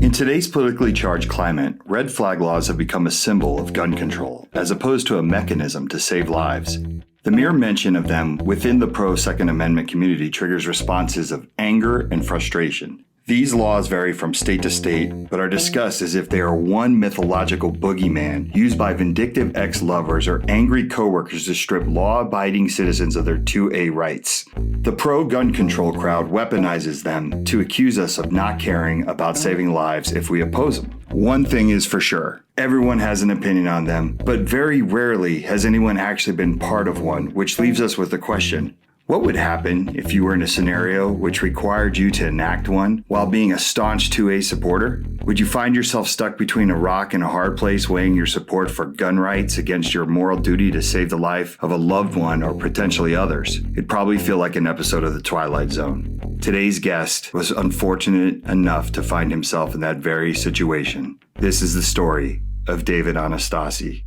In today's politically charged climate, red flag laws have become a symbol of gun control, as opposed to a mechanism to save lives. The mere mention of them within the pro-Second Amendment community triggers responses of anger and frustration. These laws vary from state to state, but are discussed as if they are one mythological boogeyman used by vindictive ex-lovers or angry coworkers to strip law-abiding citizens of their 2A rights. The pro-gun control crowd weaponizes them to accuse us of not caring about saving lives if we oppose them. One thing is for sure, everyone has an opinion on them, but very rarely has anyone actually been part of one, which leaves us with the question, what would happen if you were in a scenario which required you to enact one while being a staunch 2A supporter? Would you find yourself stuck between a rock and a hard place weighing your support for gun rights against your moral duty to save the life of a loved one or potentially others? It'd probably feel like an episode of The Twilight Zone. Today's guest was unfortunate enough to find himself in that very situation. This is the story of David Anastasi.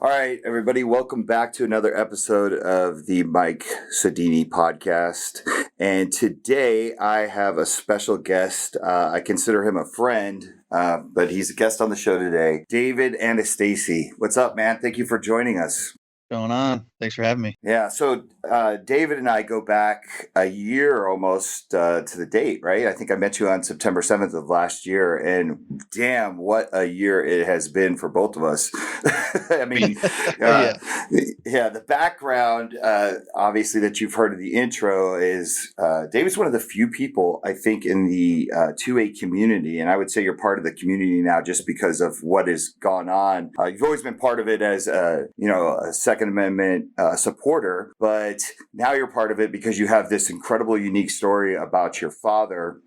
All right, everybody, welcome back to another episode of the Mike Sodini podcast. And today I have a special guest. I consider him a friend, but he's a guest on the show today, David Anastasi. What's up, man? Thank you for joining us. Going on. Thanks for having me. Yeah, so David and I go back a year almost to the date, right? I think I met you on September 7th of last year, and damn, what a year it has been for both of us. I mean, the background, obviously, that you've heard of the intro is David's one of the few people, I think, in the 2A community, and I would say you're part of the community now just because of what has gone on. You've always been part of it as a Second Amendment supporter, but now you're part of it because you have this incredible, unique story about your father.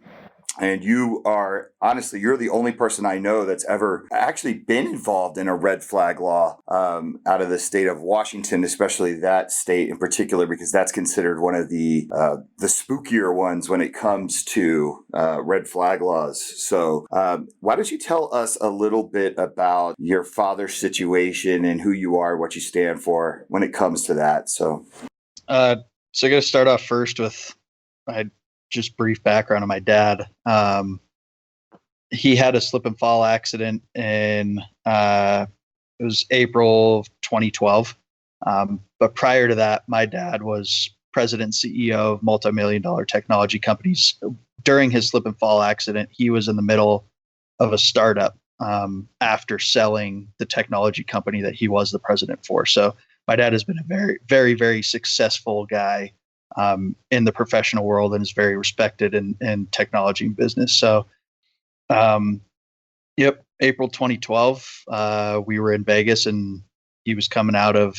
And you are, honestly, you're the only person I know that's ever actually been involved in a red flag law out of the state of Washington, especially that state in particular, because that's considered one of the spookier ones when it comes to red flag laws. So why don't you tell us a little bit about your father's situation and who you are, what you stand for when it comes to that? So I got to start off first with just brief background on my dad. He had a slip and fall accident in it was April of 2012. But prior to that, my dad was president and CEO of multi-million-dollar technology companies. During his slip and fall accident, he was in the middle of a startup after selling the technology company that he was the president for. So my dad has been a very, very, very successful guy in the professional world and is very respected in technology and business. So, April 2012, we were in Vegas and he was coming out of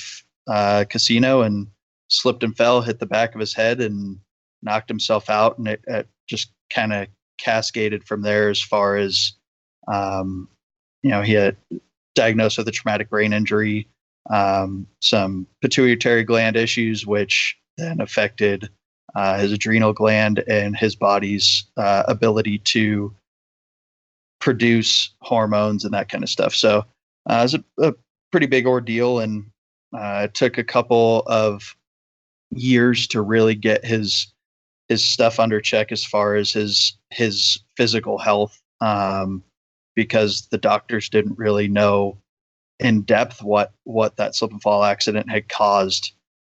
casino and slipped and fell, hit the back of his head and knocked himself out. And it just kind of cascaded from there as far as, he had diagnosed with a traumatic brain injury, some pituitary gland issues, which then affected his adrenal gland and his body's ability to produce hormones and that kind of stuff. So it was a pretty big ordeal, and it took a couple of years to really get his stuff under check as far as his physical health, because the doctors didn't really know in depth what that slip and fall accident had caused,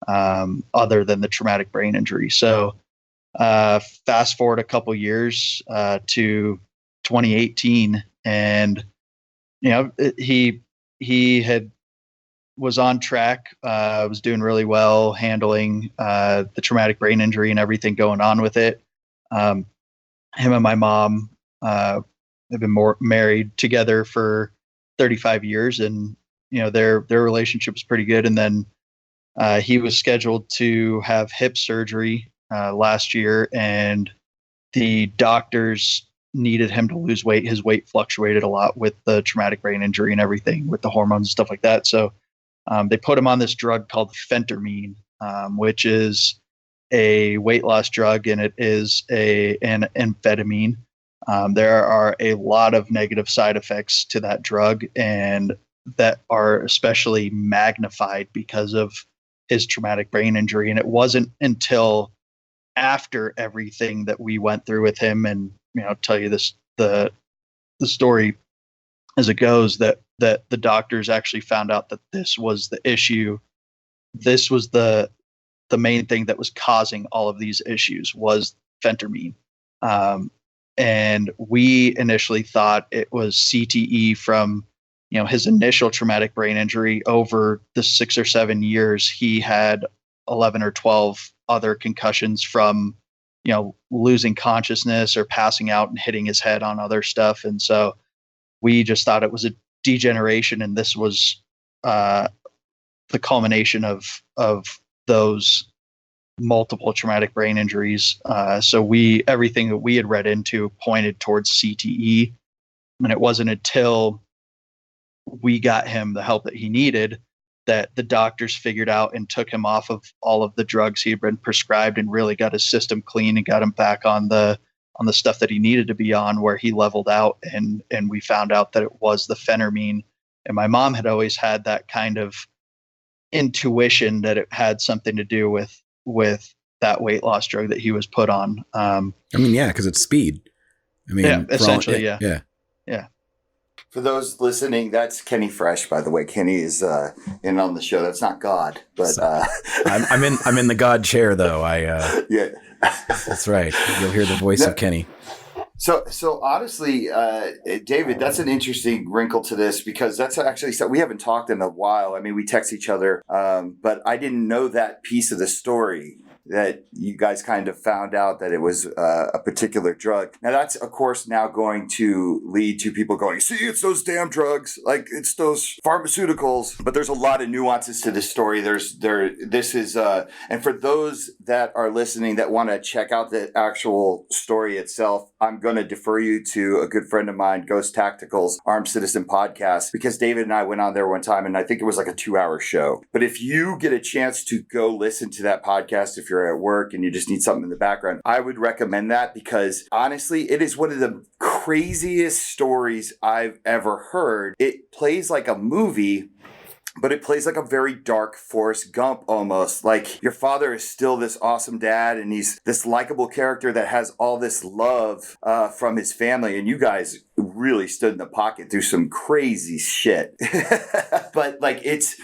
other than the traumatic brain injury. So fast forward a couple years to 2018, and he was on track, was doing really well, handling the traumatic brain injury and everything going on with it. Him and my mom have been married together for 35 years, and their relationship was pretty good. And then he was scheduled to have hip surgery last year, and the doctors needed him to lose weight. His weight fluctuated a lot with the traumatic brain injury and everything, with the hormones and stuff like that. So they put him on this drug called phentermine, which is a weight loss drug, and it is an amphetamine. There are a lot of negative side effects to that drug, and that are especially magnified because of his traumatic brain injury. And it wasn't until after everything that we went through with him, and tell you this the story as it goes, that the doctors actually found out that this was the issue. This was the main thing that was causing all of these issues, was phentermine. And we initially thought it was CTE from his initial traumatic brain injury. Over the 6 or 7 years, he had 11 or 12 other concussions from losing consciousness or passing out and hitting his head on other stuff. And so we just thought it was a degeneration, and this was the culmination of those multiple traumatic brain injuries. So everything that we had read into pointed towards CTE, and it wasn't until we got him the help that he needed that the doctors figured out and took him off of all of the drugs he had been prescribed, and really got his system clean and got him back on the stuff that he needed to be on, where he leveled out. And we found out that it was the phentermine. And my mom had always had that kind of intuition that it had something to do with that weight loss drug that he was put on. Because it's speed. Yeah, essentially, yeah. For those listening, that's Kenny Fresh, by the way. Kenny is in on the show. That's not God, but I'm in the God chair, though. Yeah, that's right. You'll hear the voice of Kenny. So honestly, David, that's an interesting wrinkle to this, because that's actually something we haven't talked in a while. I mean, we text each other, but I didn't know that piece of the story, that you guys kind of found out that it was a particular drug. Now that's, of course, now going to lead to people going, see, it's those damn drugs, like it's those pharmaceuticals. But there's a lot of nuances to this story. And for those that are listening that want to check out the actual story itself, I'm going to defer you to a good friend of mine, Ghost Tactical's Armed Citizen podcast, because David and I went on there one time, and I think it was like a 2-hour show. But if you get a chance to go listen to that podcast, if you're at work and you just need something in the background, I would recommend that, because honestly, it is one of the craziest stories I've ever heard. It plays like a movie, but it plays like a very dark Forrest Gump almost. Like, your father is still this awesome dad, and he's this likable character that has all this love from his family. And you guys really stood in the pocket through some crazy shit. But like, it's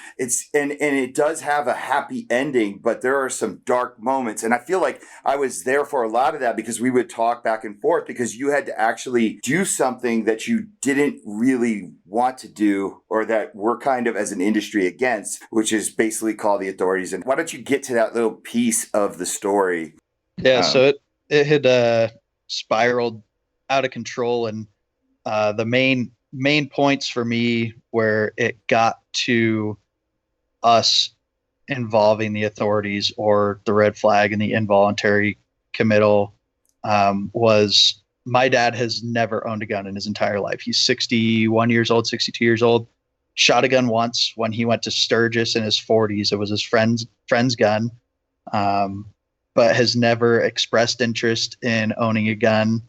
and it does have a happy ending, but there are some dark moments. And I feel like I was there for a lot of that, because we would talk back and forth, because you had to actually do something that you didn't really want to do, or that we're kind of as an industry against, which is basically call the authorities. And why don't you get to that little piece of the story? Yeah, so it had spiraled out of control, and the main points for me where it got to us involving the authorities, or the red flag and the involuntary committal, was my dad has never owned a gun in his entire life. He's 61 years old, 62 years old. Shot a gun once when he went to Sturgis in his 40s. It was his friend's gun, but has never expressed interest in owning a gun.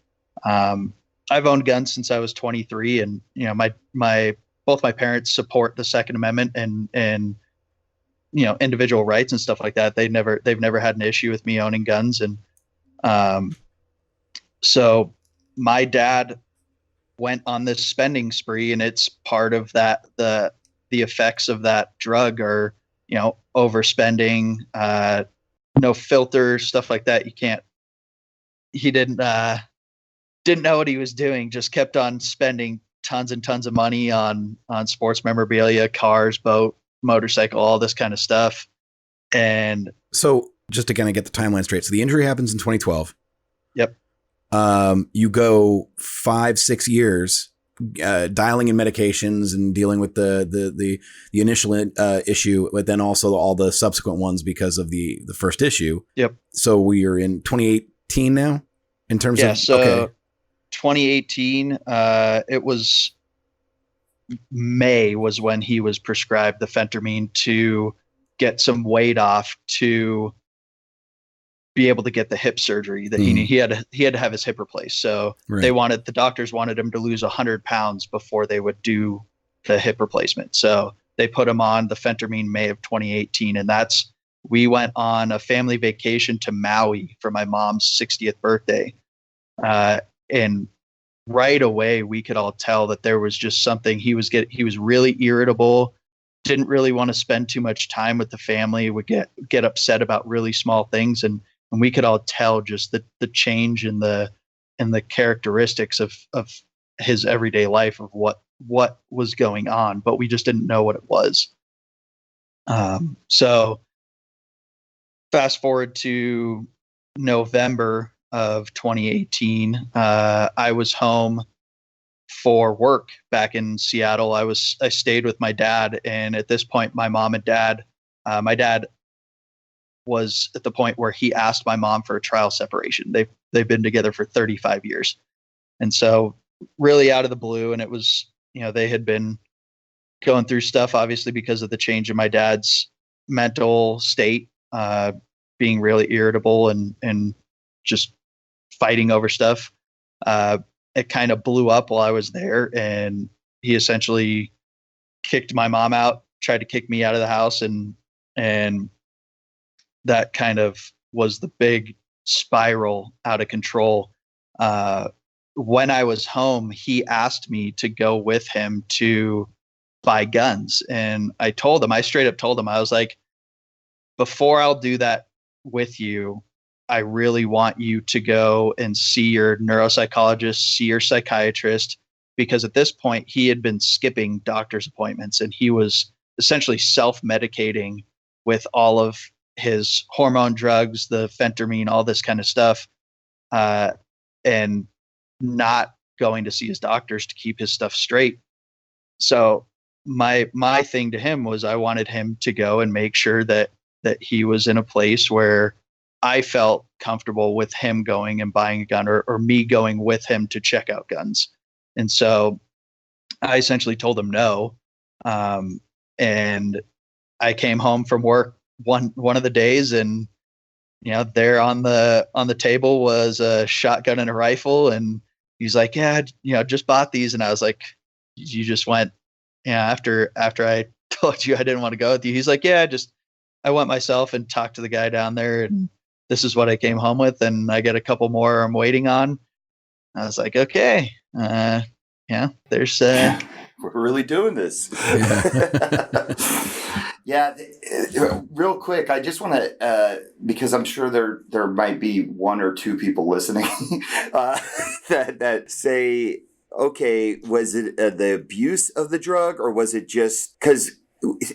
I've owned guns since I was 23, and both my parents support the Second Amendment and individual rights and stuff like that. They've never had an issue with me owning guns, and so my dad went on this spending spree, and it's part of that. The effects of that drug are, overspending, no filter, stuff like that. He didn't know what he was doing, just kept on spending tons and tons of money on sports memorabilia, cars, boat, motorcycle, all this kind of stuff. And so just to kind of get the timeline straight. So the injury happens in 2012. Yep. You go 5-6 years dialing in medications and dealing with the initial issue, but then also all the subsequent ones because of the first issue. Yep. So we are in 2018 now in terms of so okay. 2018, it was May was when he was prescribed the phentermine to get some weight off, to be able to get the hip surgery that he had to have his hip replaced. So the doctors wanted him to lose 100 pounds before they would do the hip replacement. So they put him on the phentermine May of 2018. And we went on a family vacation to Maui for my mom's 60th birthday. And right away we could all tell that there was just something. He was really irritable, didn't really want to spend too much time with the family, would get upset about really small things. And we could all tell just the change in the characteristics of his everyday life, of what was going on, but we just didn't know what it was. So fast forward to November of 2018, I was home for work back in Seattle. I stayed with my dad, and at this point, my mom and dad, my dad was at the point where he asked my mom for a trial separation. They've been together for 35 years. And so really out of the blue, and it was, they had been going through stuff, obviously, because of the change in my dad's mental state, being really irritable and just fighting over stuff. It kind of blew up while I was there, and he essentially kicked my mom out, tried to kick me out of the house, and that kind of was the big spiral out of control. When I was home, he asked me to go with him to buy guns. And I straight up told him, I was like, before I'll do that with you, I really want you to go and see your neuropsychologist, see your psychiatrist, because at this point he had been skipping doctor's appointments and he was essentially self-medicating with all of his hormone drugs, the phentermine, all this kind of stuff, and not going to see his doctors to keep his stuff straight. So my thing to him was I wanted him to go and make sure that he was in a place where I felt comfortable with him going and buying a gun, or me going with him to check out guns. And so I essentially told him no. And I came home from work one of the days, and there on the table was a shotgun and a rifle, and he's like, yeah, just bought these. And I was like, you just went, after I told you I didn't want to go with you. He's like, yeah, I went myself and talked to the guy down there, and this is what I came home with, and I got a couple more I'm waiting on. I was like, okay, there's we're really doing this. Yeah. Real quick, I just want to, because I'm sure there might be one or two people listening that say, okay, was it the abuse of the drug, or was it just because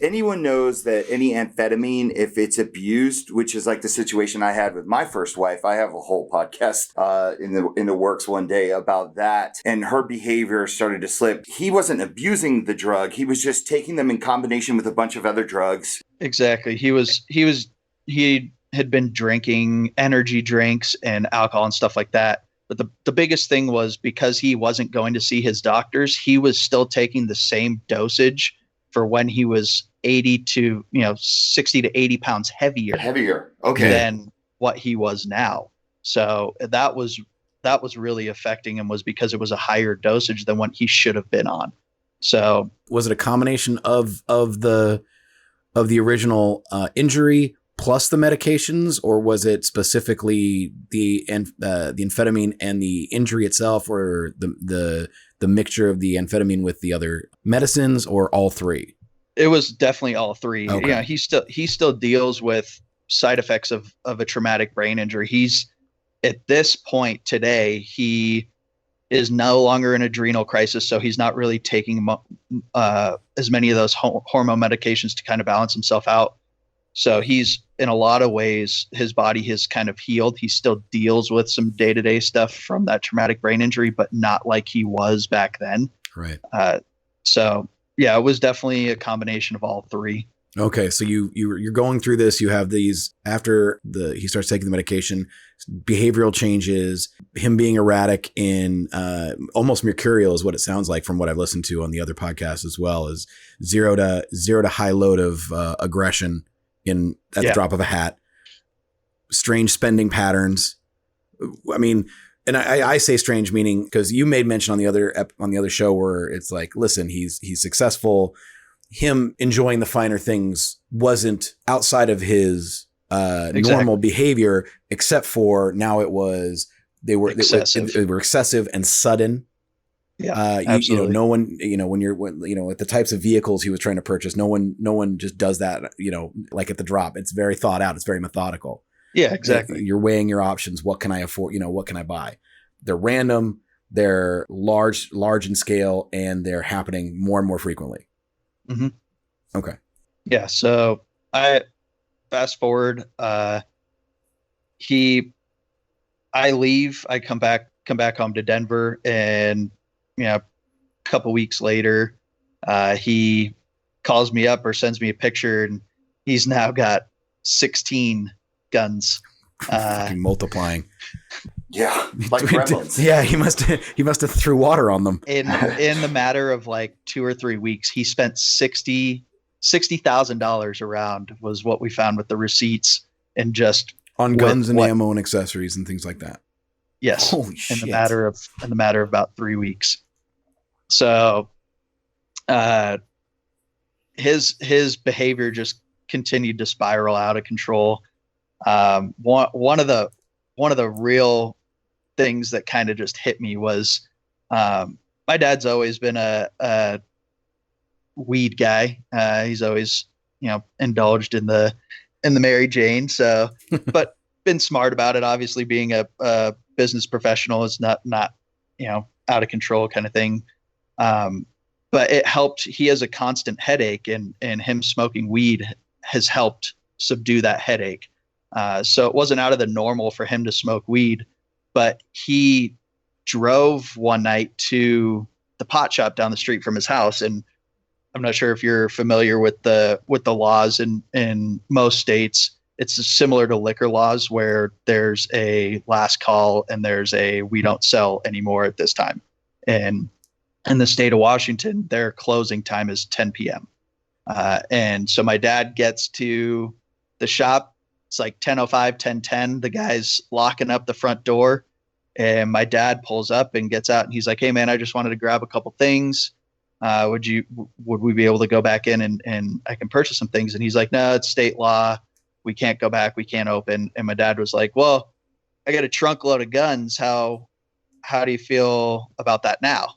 anyone knows that any amphetamine, if it's abused, which is like the situation I had with my first wife, I have a whole podcast in the works one day about that, and her behavior started to slip. He wasn't abusing the drug; he was just taking them in combination with a bunch of other drugs. Exactly. He had been drinking energy drinks and alcohol and stuff like that. But the biggest thing was, because he wasn't going to see his doctors, he was still taking the same dosage for when he was 60 to 80 pounds heavier okay, than what he was now. So that was really affecting him, was because it was a higher dosage than what he should have been on. So was it a combination of the original injury plus the medications, or was it specifically the amphetamine and the injury itself, or the mixture of the amphetamine with the other medicines, or all three? It was definitely all three. Okay. Yeah, he still deals with side effects of a traumatic brain injury. He's, at this point today, he is no longer in adrenal crisis, so he's not really taking as many of those hormone medications to kind of balance himself out. So he's, in a lot of ways, his body has kind of healed. He still deals with some day-to-day stuff from that traumatic brain injury, but not like he was back then. Right. So yeah, it was definitely a combination of all three. Okay, so you're going through this. You have these, after he starts taking the medication, behavioral changes, him being erratic in almost mercurial is what it sounds like from what I've listened to on the other podcasts as well, is zero to high load of aggression at the drop of a hat. strange spending patterns. I mean, and I say strange meaning because you made mention on the other show where it's like, listen, he's successful. Him enjoying the finer things wasn't outside of his normal behavior, except for now they were excessive and sudden. Yeah, absolutely. No one, with the types of vehicles he was trying to purchase, no one just does that, like at the drop. It's very thought out. It's very methodical. Yeah, exactly. You're weighing your options. What can I afford? What can I buy? They're random. They're large in scale, and they're happening more and more frequently. Mm-hmm. Okay. Yeah. So I fast forward. I leave. I come back home to Denver, and a couple weeks later, he calls me up or sends me a picture, and he's now got 16 guns. Fucking multiplying. Yeah, like gremlins. Yeah, he must have threw water on them. In the matter of like 2 or 3 weeks, he spent $60,000 around was what we found with the receipts, and just on guns and ammo and accessories and things like that. Yes. Holy shit. In the matter of about 3 weeks. So, his behavior just continued to spiral out of control. One of the real things that kind of just hit me was, my dad's always been a weed guy. He's always, indulged in the Mary Jane. So, but been smart about it. Obviously, being a business professional is not out of control kind of thing. But it helped. He has a constant headache, and him smoking weed has helped subdue that headache. So it wasn't out of the normal for him to smoke weed, but he drove one night to the pot shop down the street from his house. And I'm not sure if you're familiar with the laws in most states. It's similar to liquor laws, where there's a last call and there's a we don't sell anymore at this time. And in the state of Washington, their closing time is 10 p.m. And so my dad gets to the shop. It's like 10:05, 10:10. The guy's locking up the front door, and my dad pulls up and gets out, and he's like, "Hey man, I just wanted to grab a couple things. Would we be able to go back in and I can purchase some things?" And he's like, "No, it's state law. We can't go back. We can't open." And my dad was like, "Well, I got a trunk load of guns. How do you feel about that now?"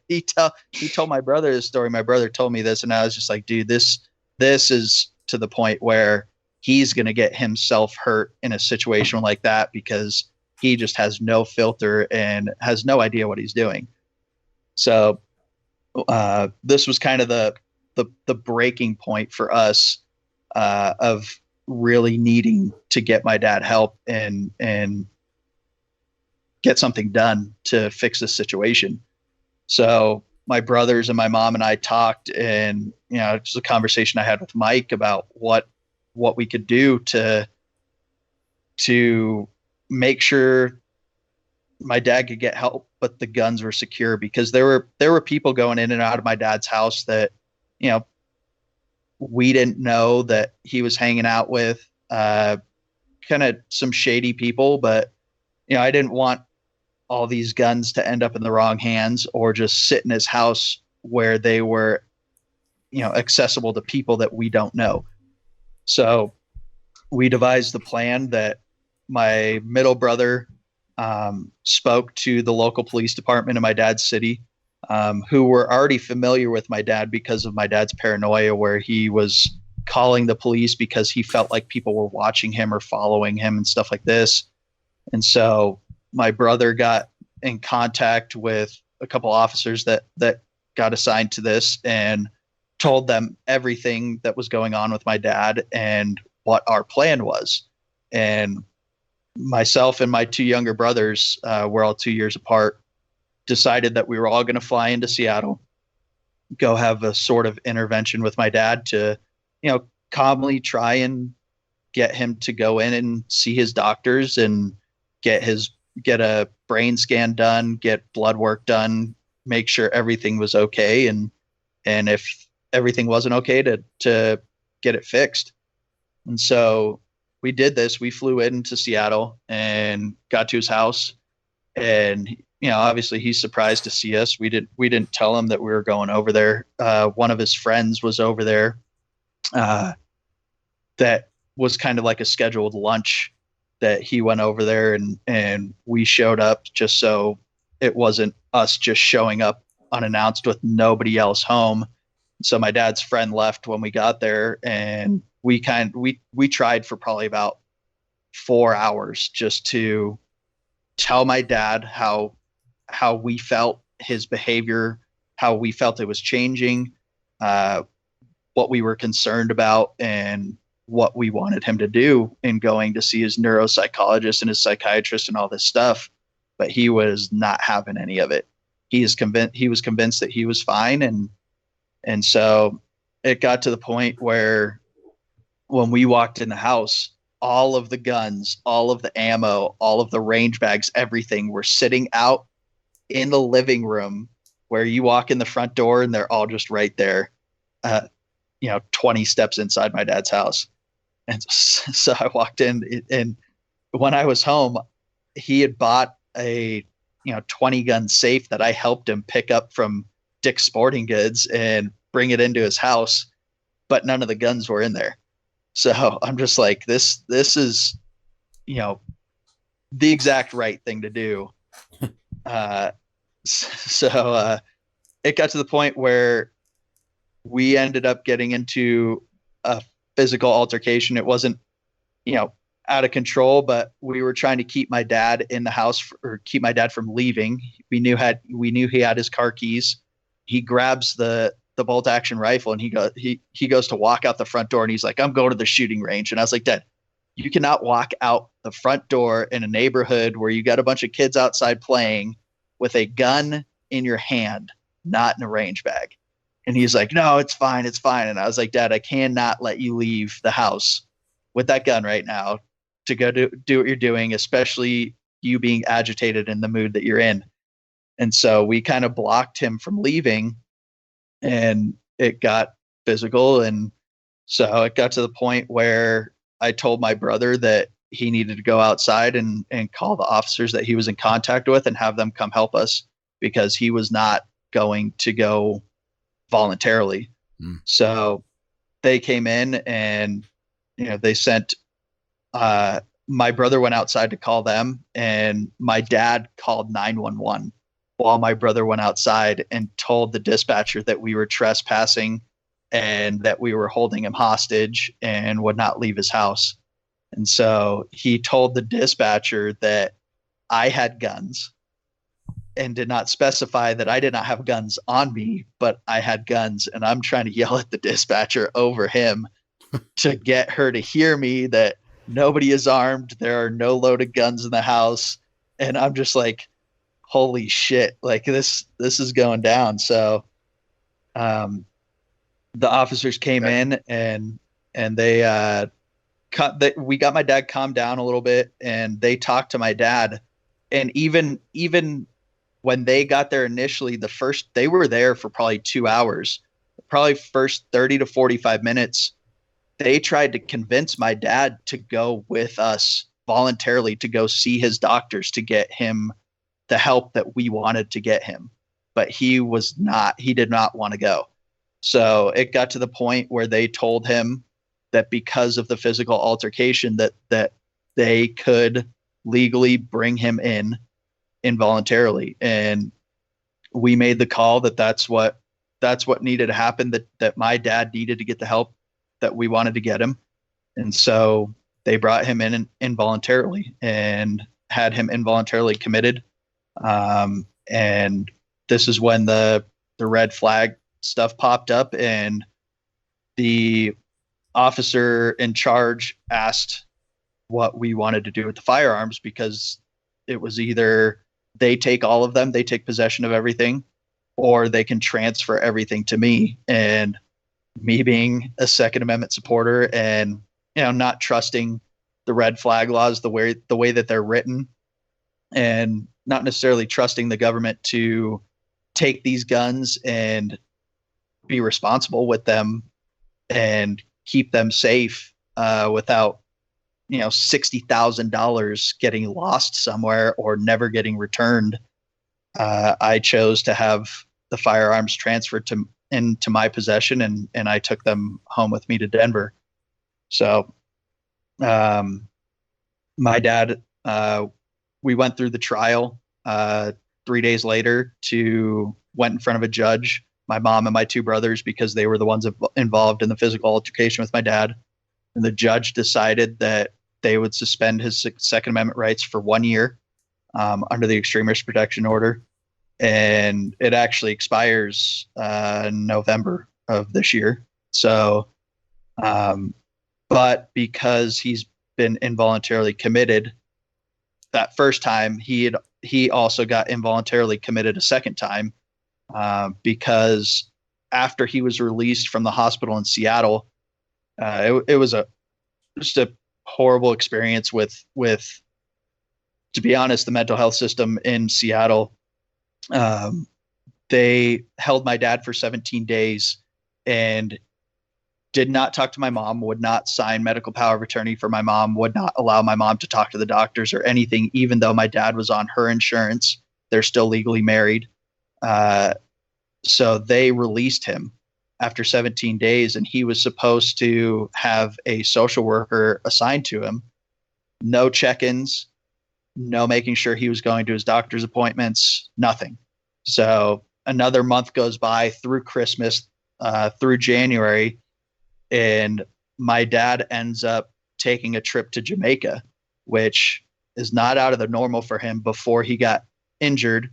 He told my brother this story. My brother told me this, and I was just like, dude, this is to the point where he's going to get himself hurt in a situation like that, because he just has no filter and has no idea what he's doing. So this was kind of the breaking point for us, of really needing to get my dad help and get something done to fix this situation. So my brothers and my mom and I talked, and it was a conversation I had with Mike about what we could do to make sure my dad could get help, but the guns were secure, because there were people going in and out of my dad's house that, we didn't know that he was hanging out with, kind of some shady people, but, I didn't want all these guns to end up in the wrong hands or just sit in his house where they were, accessible to people that we don't know. So we devised the plan that my middle brother spoke to the local police department in my dad's city, who were already familiar with my dad because of my dad's paranoia, where he was calling the police because he felt like people were watching him or following him and stuff like this. And so my brother got in contact with a couple officers that got assigned to this and told them everything that was going on with my dad and what our plan was. And myself and my two younger brothers, we're all 2 years apart, decided that we were all going to fly into Seattle, go have a sort of intervention with my dad to, calmly try and get him to go in and see his doctors and get a brain scan done, get blood work done, make sure everything was okay. And if everything wasn't okay, to get it fixed. And so we did this. We flew into Seattle and got to his house, and obviously he's surprised to see us. We didn't tell him that we were going over there. One of his friends was over there. That was kind of like a scheduled lunch that he went over there, and we showed up just so it wasn't us just showing up unannounced with nobody else home. So my dad's friend left when we got there, and we tried for probably about 4 hours just to tell my dad how we felt his behavior, how we felt it was changing, what we were concerned about, and what we wanted him to do in going to see his neuropsychologist and his psychiatrist and all this stuff. But he was not having any of it. He was convinced that he was fine. And so it got to the point where when we walked in the house, all of the guns, all of the ammo, all of the range bags, everything were sitting out in the living room where you walk in the front door and they're all just right there, 20 steps inside my dad's house. And so I walked in, and when I was home, he had bought a 20 gun safe that I helped him pick up from Dick's Sporting Goods and bring it into his house, but none of the guns were in there. So I'm just like, this is, the exact right thing to do. So it got to the point where we ended up getting into a physical altercation. It wasn't, out of control, but we were trying to keep my dad in the house or keep my dad from leaving. We knew he had his car keys. He grabs the bolt action rifle and he goes to walk out the front door, and he's like, I'm going to the shooting range. And I was like, Dad, you cannot walk out the front door in a neighborhood where you got a bunch of kids outside playing with a gun in your hand, not in a range bag. And he's like, no, it's fine. It's fine. And I was like, Dad, I cannot let you leave the house with that gun right now to go do what you're doing, especially you being agitated in the mood that you're in. And so we kind of blocked him from leaving, and it got physical. And so it got to the point where I told my brother that he needed to go outside and call the officers that he was in contact with and have them come help us, because he was not going to go voluntarily. So they came in, and they sent my brother went outside to call them, and my dad called 911 while my brother went outside and told the dispatcher that we were trespassing and that we were holding him hostage and would not leave his house. And so he told the dispatcher that I had guns and did not specify that I did not have guns on me, but I had guns. And I'm trying to yell at the dispatcher over him to get her to hear me that nobody is armed. There are no loaded guns in the house. And I'm just like, holy shit, like this is going down. So the officers came in and they we got my dad calmed down a little bit, and they talked to my dad. And even when they got there initially, they were there for probably 2 hours, probably first 30 to 45 minutes. They tried to convince my dad to go with us voluntarily to go see his doctors to get him the help that we wanted to get him. But he did not want to go. So it got to the point where they told him that because of the physical altercation that they could legally bring him in involuntarily. And we made the call that's what needed to happen, that my dad needed to get the help that we wanted to get him. And so they brought him in involuntarily and had him involuntarily committed. And this is when the red flag stuff popped up, and the officer in charge asked what we wanted to do with the firearms, because it was either they take all of them, they take possession of everything, or they can transfer everything to me. And me being a Second Amendment supporter and not trusting the red flag laws the way that they're written, and not necessarily trusting the government to take these guns and be responsible with them and keep them safe without $60,000 getting lost somewhere or never getting returned. I chose to have the firearms transferred into my possession, and I took them home with me to Denver. So, my dad, we went through the trial. 3 days later, went in front of a judge. My mom and my two brothers, because they were the ones involved in the physical altercation with my dad. And the judge decided that they would suspend his Second Amendment rights for 1 year under the extreme risk protection order. And it actually expires in November of this year. So, but because he's been involuntarily committed that first time, he also got involuntarily committed a second time because after he was released from the hospital in Seattle, it was just a horrible experience with, to be honest, the mental health system in Seattle. They held my dad for 17 days and did not talk to my mom, would not sign medical power of attorney for my mom, would not allow my mom to talk to the doctors or anything, even though my dad was on her insurance. They're still legally married. So they released him after 17 days, and he was supposed to have a social worker assigned to him. No check-ins, no making sure he was going to his doctor's appointments, nothing. So another month goes by through Christmas, through January, and my dad ends up taking a trip to Jamaica, which is not out of the normal for him. Before he got injured,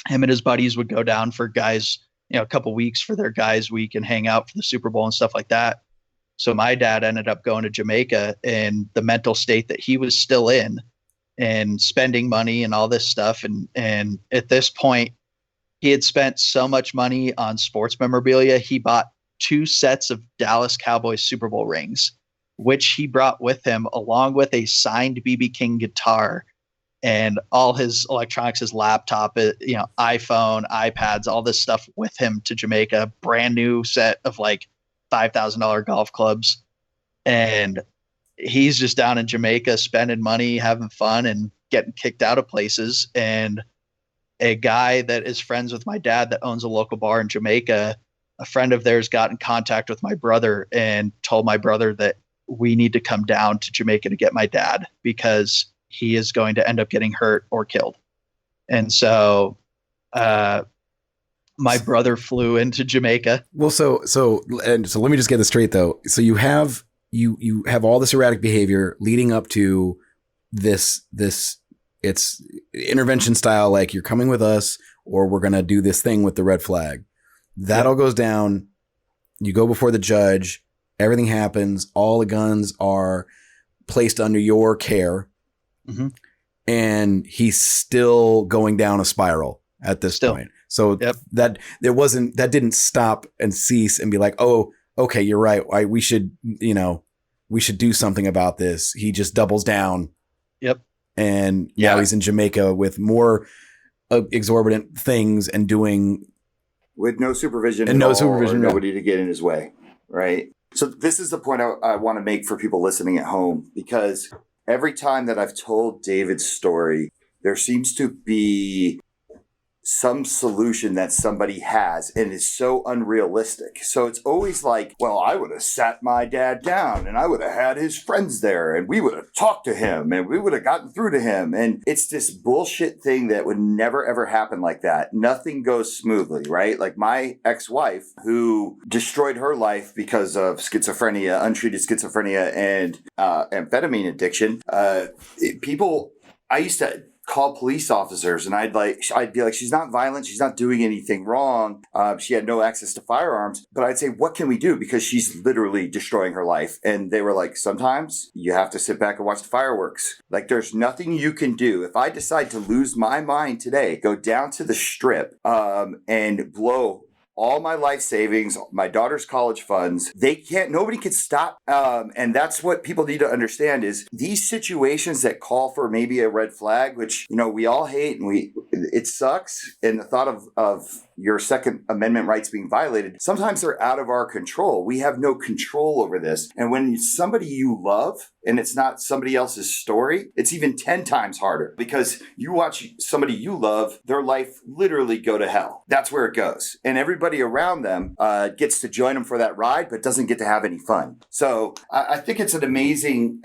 him and his buddies would go down for guys, a couple weeks for their guys week and hang out for the Super Bowl and stuff like that. So my dad ended up going to Jamaica in the mental state that he was still in and spending money and all this stuff. And at this point, he had spent so much money on sports memorabilia. He bought 2 sets of Dallas Cowboys Super Bowl rings, which he brought with him along with a signed BB King guitar and all his electronics, his laptop, iPhone, iPads, all this stuff with him to Jamaica, brand new set of like $5,000 golf clubs. And he's just down in Jamaica spending money, having fun and getting kicked out of places. And a guy that is friends with my dad that owns a local bar in Jamaica, a friend of theirs got in contact with my brother and told my brother that we need to come down to Jamaica to get my dad because he is going to end up getting hurt or killed. And so my brother flew into Jamaica. Well, so let me just get this straight though. So you have all this erratic behavior leading up to this it's intervention style, like you're coming with us or we're going to do this thing with the red flag. That all goes down. You go before the judge. Everything happens. All the guns are placed under your care. Mm-hmm. And he's still going down a spiral at this point. So that didn't stop and cease and be like, oh, okay, you're right. We should do something about this. He just doubles down. Yep. And now he's in Jamaica with more exorbitant things and doing with no supervision and no supervision, nobody to get in his way, right? So this is the point I want to make for people listening at home, because every time that I've told David's story, there seems to be some solution that somebody has and is so unrealistic. So it's always like, well, I would have sat my dad down and I would have had his friends there and we would have talked to him and we would have gotten through to him. And it's this bullshit thing that would never, ever happen like that. Nothing goes smoothly, right? Like my ex-wife, who destroyed her life because of schizophrenia, untreated schizophrenia and amphetamine addiction. I used to call police officers and I'd be like, she's not violent. She's not doing anything wrong. She had no access to firearms, but I'd say, what can we do? Because she's literally destroying her life. And they were like, sometimes you have to sit back and watch the fireworks. Like there's nothing you can do. If I decide to lose my mind today, go down to the strip, and blow all my life savings, my daughter's college funds. Nobody can stop. And that's what people need to understand is these situations that call for maybe a red flag, which, we all hate and it sucks. And the thought of your Second Amendment rights being violated, sometimes they're out of our control. We have no control over this. And when somebody you love and it's not somebody else's story, it's even 10 times harder because you watch somebody you love, their life literally go to hell. That's where it goes. And everybody around them gets to join them for that ride, but doesn't get to have any fun. So I think it's an amazing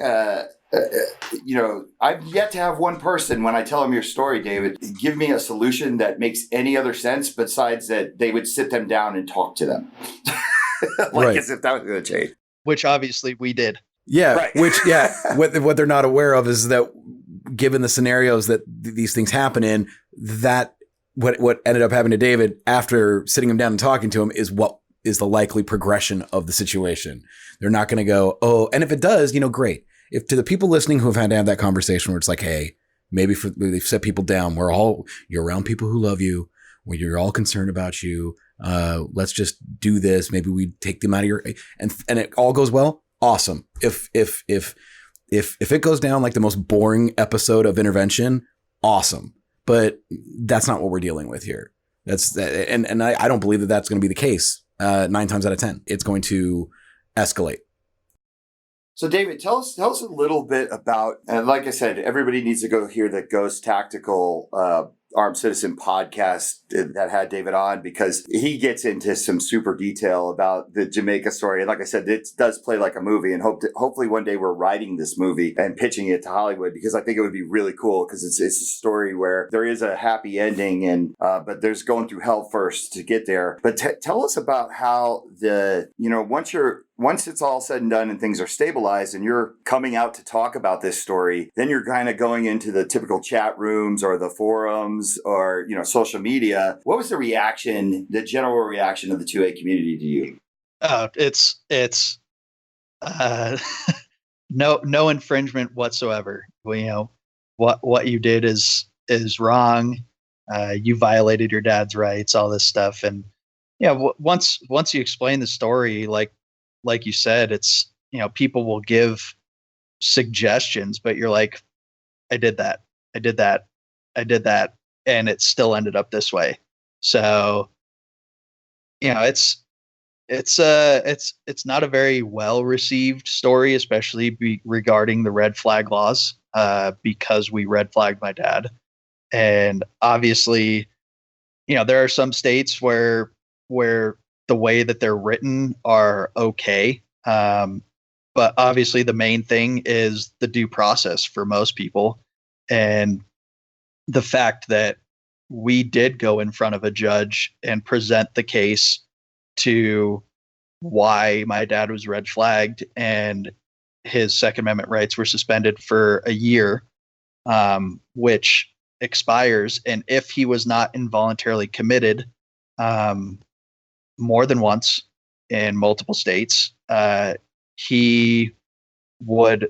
I've yet to have one person, when I tell them your story, David, give me a solution that makes any other sense besides that they would sit them down and talk to them. Right. As if that was going to change. Which obviously we did. Yeah. Right. What they're not aware of is that given the scenarios that these things happen in, that what ended up happening to David after sitting him down and talking to him is what is the likely progression of the situation. They're not going to go, oh, and if it does, great. If to the people listening who have had to have that conversation where it's like, hey, maybe they've set people down. You're around people who love you, where you're all concerned about you. Let's just do this. Maybe we take them out of and it all goes well. Awesome. If it goes down like the most boring episode of intervention, awesome. But that's not what we're dealing with here. And I don't believe that that's going to be the case. 9 times out of 10, it's going to escalate. So, David, tell us a little bit about, and like I said, everybody needs to go hear the Ghost Tactical Armed Citizen podcast that had David on, because he gets into some super detail about the Jamaica story. And like I said, it does play like a movie, and hopefully one day we're writing this movie and pitching it to Hollywood, because I think it would be really cool, because it's a story where there is a happy ending, and but there's going through hell first to get there. But tell us about how once it's all said and done and things are stabilized and you're coming out to talk about this story, then you're kind of going into the typical chat rooms or the forums or, social media. What was the general reaction of the 2A community to you? It's no infringement whatsoever. What you did is wrong. You violated your dad's rights, all this stuff. And once you explain the story, like you said, it's, people will give suggestions, but you're like, I did that. And it still ended up this way. So, it's not a very well received story, especially regarding the red flag laws, because we red flagged my dad. And obviously, there are some states where the way that they're written are okay. But obviously the main thing is the due process for most people. And the fact that we did go in front of a judge and present the case to why my dad was red flagged and his Second Amendment rights were suspended for a year, which expires. And if he was not involuntarily committed, more than once in multiple states, it would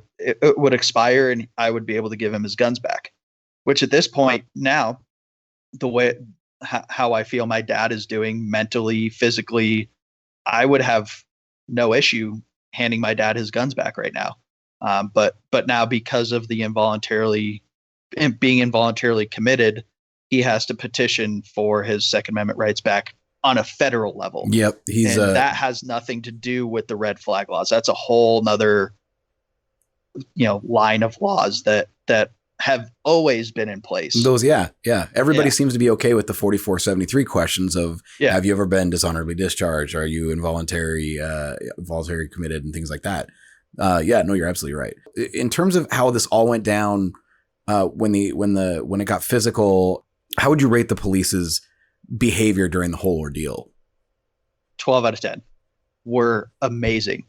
expire and I would be able to give him his guns back, which at this point now, the way how I feel my dad is doing mentally, physically, I would have no issue handing my dad his guns back right now. But now, because of the being involuntarily committed, he has to petition for his Second Amendment rights back on a federal level. Yep. That has nothing to do with the red flag laws. That's a whole nother, line of laws that have always been in place. Those, yeah. Everybody seems to be okay with the 4473 questions of, have you ever been dishonorably discharged? Are you involuntary committed and things like that? No, you're absolutely right. In terms of how this all went down, when it got physical, how would you rate the police's behavior during the whole ordeal? 12 out of 10 were amazing.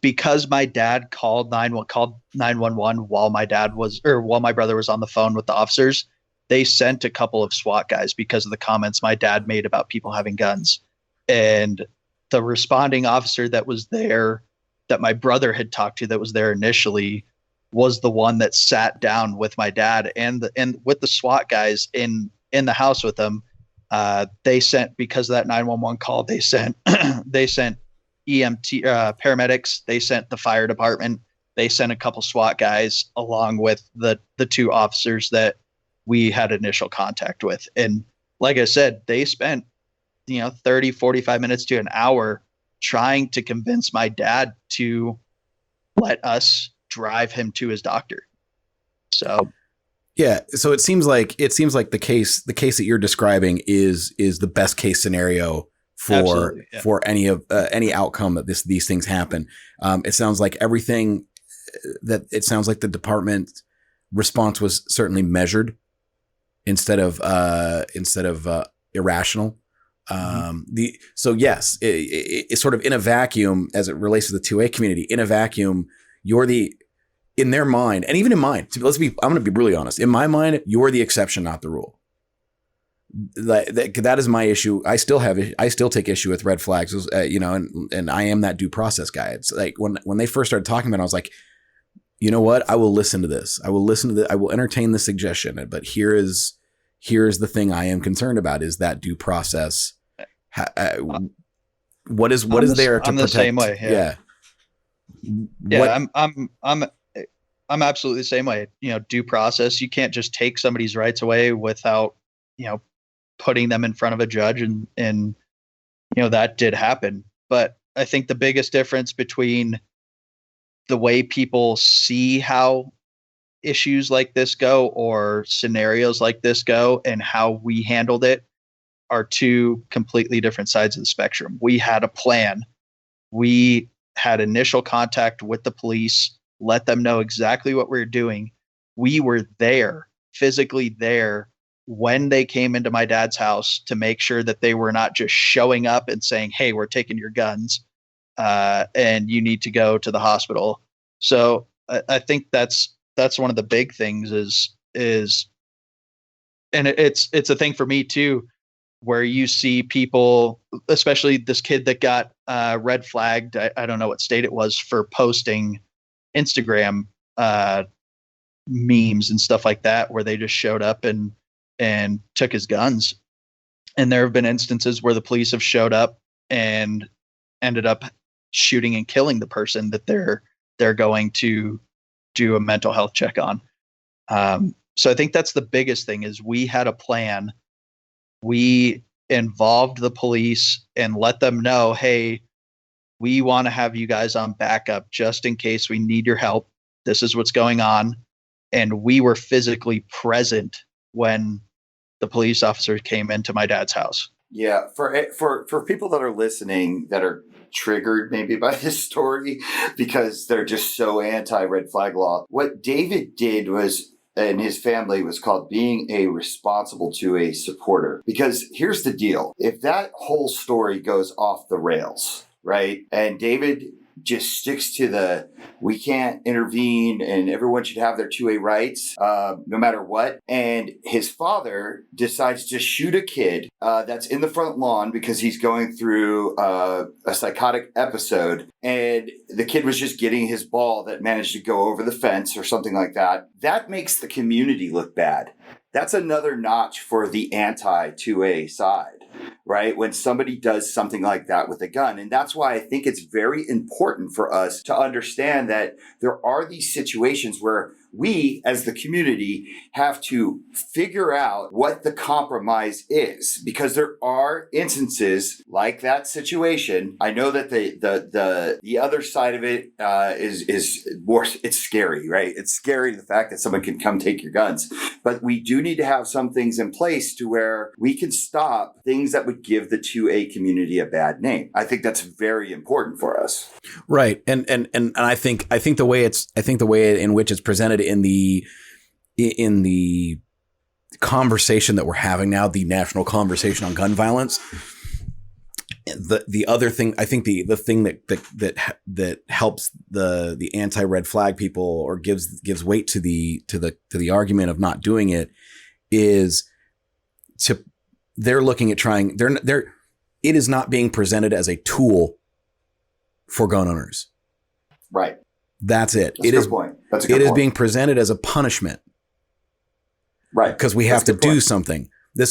Because my dad called 911 while my brother was on the phone with the officers, they sent a couple of SWAT guys because of the comments my dad made about people having guns. And the responding officer that was there, that my brother had talked to, that was there initially, was the one that sat down with my dad and with the SWAT guys in the house with him They sent, because of that 911 call, they sent they sent EMT paramedics. They sent the fire department. They sent a couple SWAT guys along with the two officers that we had initial contact with. And like I said, they spent 30, 45 minutes to an hour trying to convince my dad to let us drive him to his doctor. So yeah, so it seems like the case that you're describing is the best case scenario for any outcome that these things happen. It sounds like the department response was certainly measured instead of irrational. So yes, it's sort of in a vacuum as it relates to the 2A community. In a vacuum, in their mind, and even in mine, I'm going to be really honest. In my mind, you're the exception, not the rule. That is my issue. I still take issue with red flags, and I am that due process guy. It's like when they first started talking about it, I was like, you know what? I will listen to this. I will entertain the suggestion. But here is the thing I am concerned about is that due process. What is there to I'm protect? The same way. Yeah. Yeah. I'm absolutely the same way. Due process. You can't just take somebody's rights away without, putting them in front of a judge, and that did happen. But I think the biggest difference between the way people see how issues like this go or scenarios like this go and how we handled it are two completely different sides of the spectrum. We had a plan. We had initial contact with the police, let them know exactly what we were doing. We were there, physically there, when they came into my dad's house to make sure that they were not just showing up and saying, hey, we're taking your guns and you need to go to the hospital. So I think that's one of the big things is, and it's a thing for me too, where you see people, especially this kid that got red flagged. I don't know what state it was for posting Instagram memes and stuff like that, where they just showed up and took his guns. And there have been instances where the police have showed up and ended up shooting and killing the person that they're going to do a mental health check on. So I think that's the biggest thing is we had a plan. We involved the police and let them know, hey, we want to have you guys on backup just in case we need your help. This is what's going on. And we were physically present when the police officers came into my dad's house. Yeah, for people that are listening that are triggered maybe by this story because they're just so anti-red flag law, what David did was, and his family, was called being a responsible 2A supporter. Because here's the deal. If that whole story goes off the rails, right, and David just sticks to we can't intervene and everyone should have their 2A rights no matter what, and his father decides to shoot a kid that's in the front lawn because he's going through a psychotic episode, and the kid was just getting his ball that managed to go over the fence or something like that, that makes the community look bad. That's another notch for the anti-2A side, right? When somebody does something like that with a gun. And that's why I think it's very important for us to understand that there are these situations where we, as the community, have to figure out what the compromise is, because there are instances like that situation. I know that the other side of it is more. It's scary, right? It's scary, the fact that someone can come take your guns, but we do need to have some things in place to where we can stop things that would give the 2A community a bad name. I think that's very important for us. Right, and I think the way in which it's presented in the conversation that we're having now, the national conversation on gun violence. The other thing, I think the thing that helps the anti-red flag people or gives weight to the argument of not doing it is they're looking at trying. It is not being presented as a tool for gun owners. Right. That's it. That's a good point. That's a good point. It is being presented as a punishment. Right. Because we have to do something.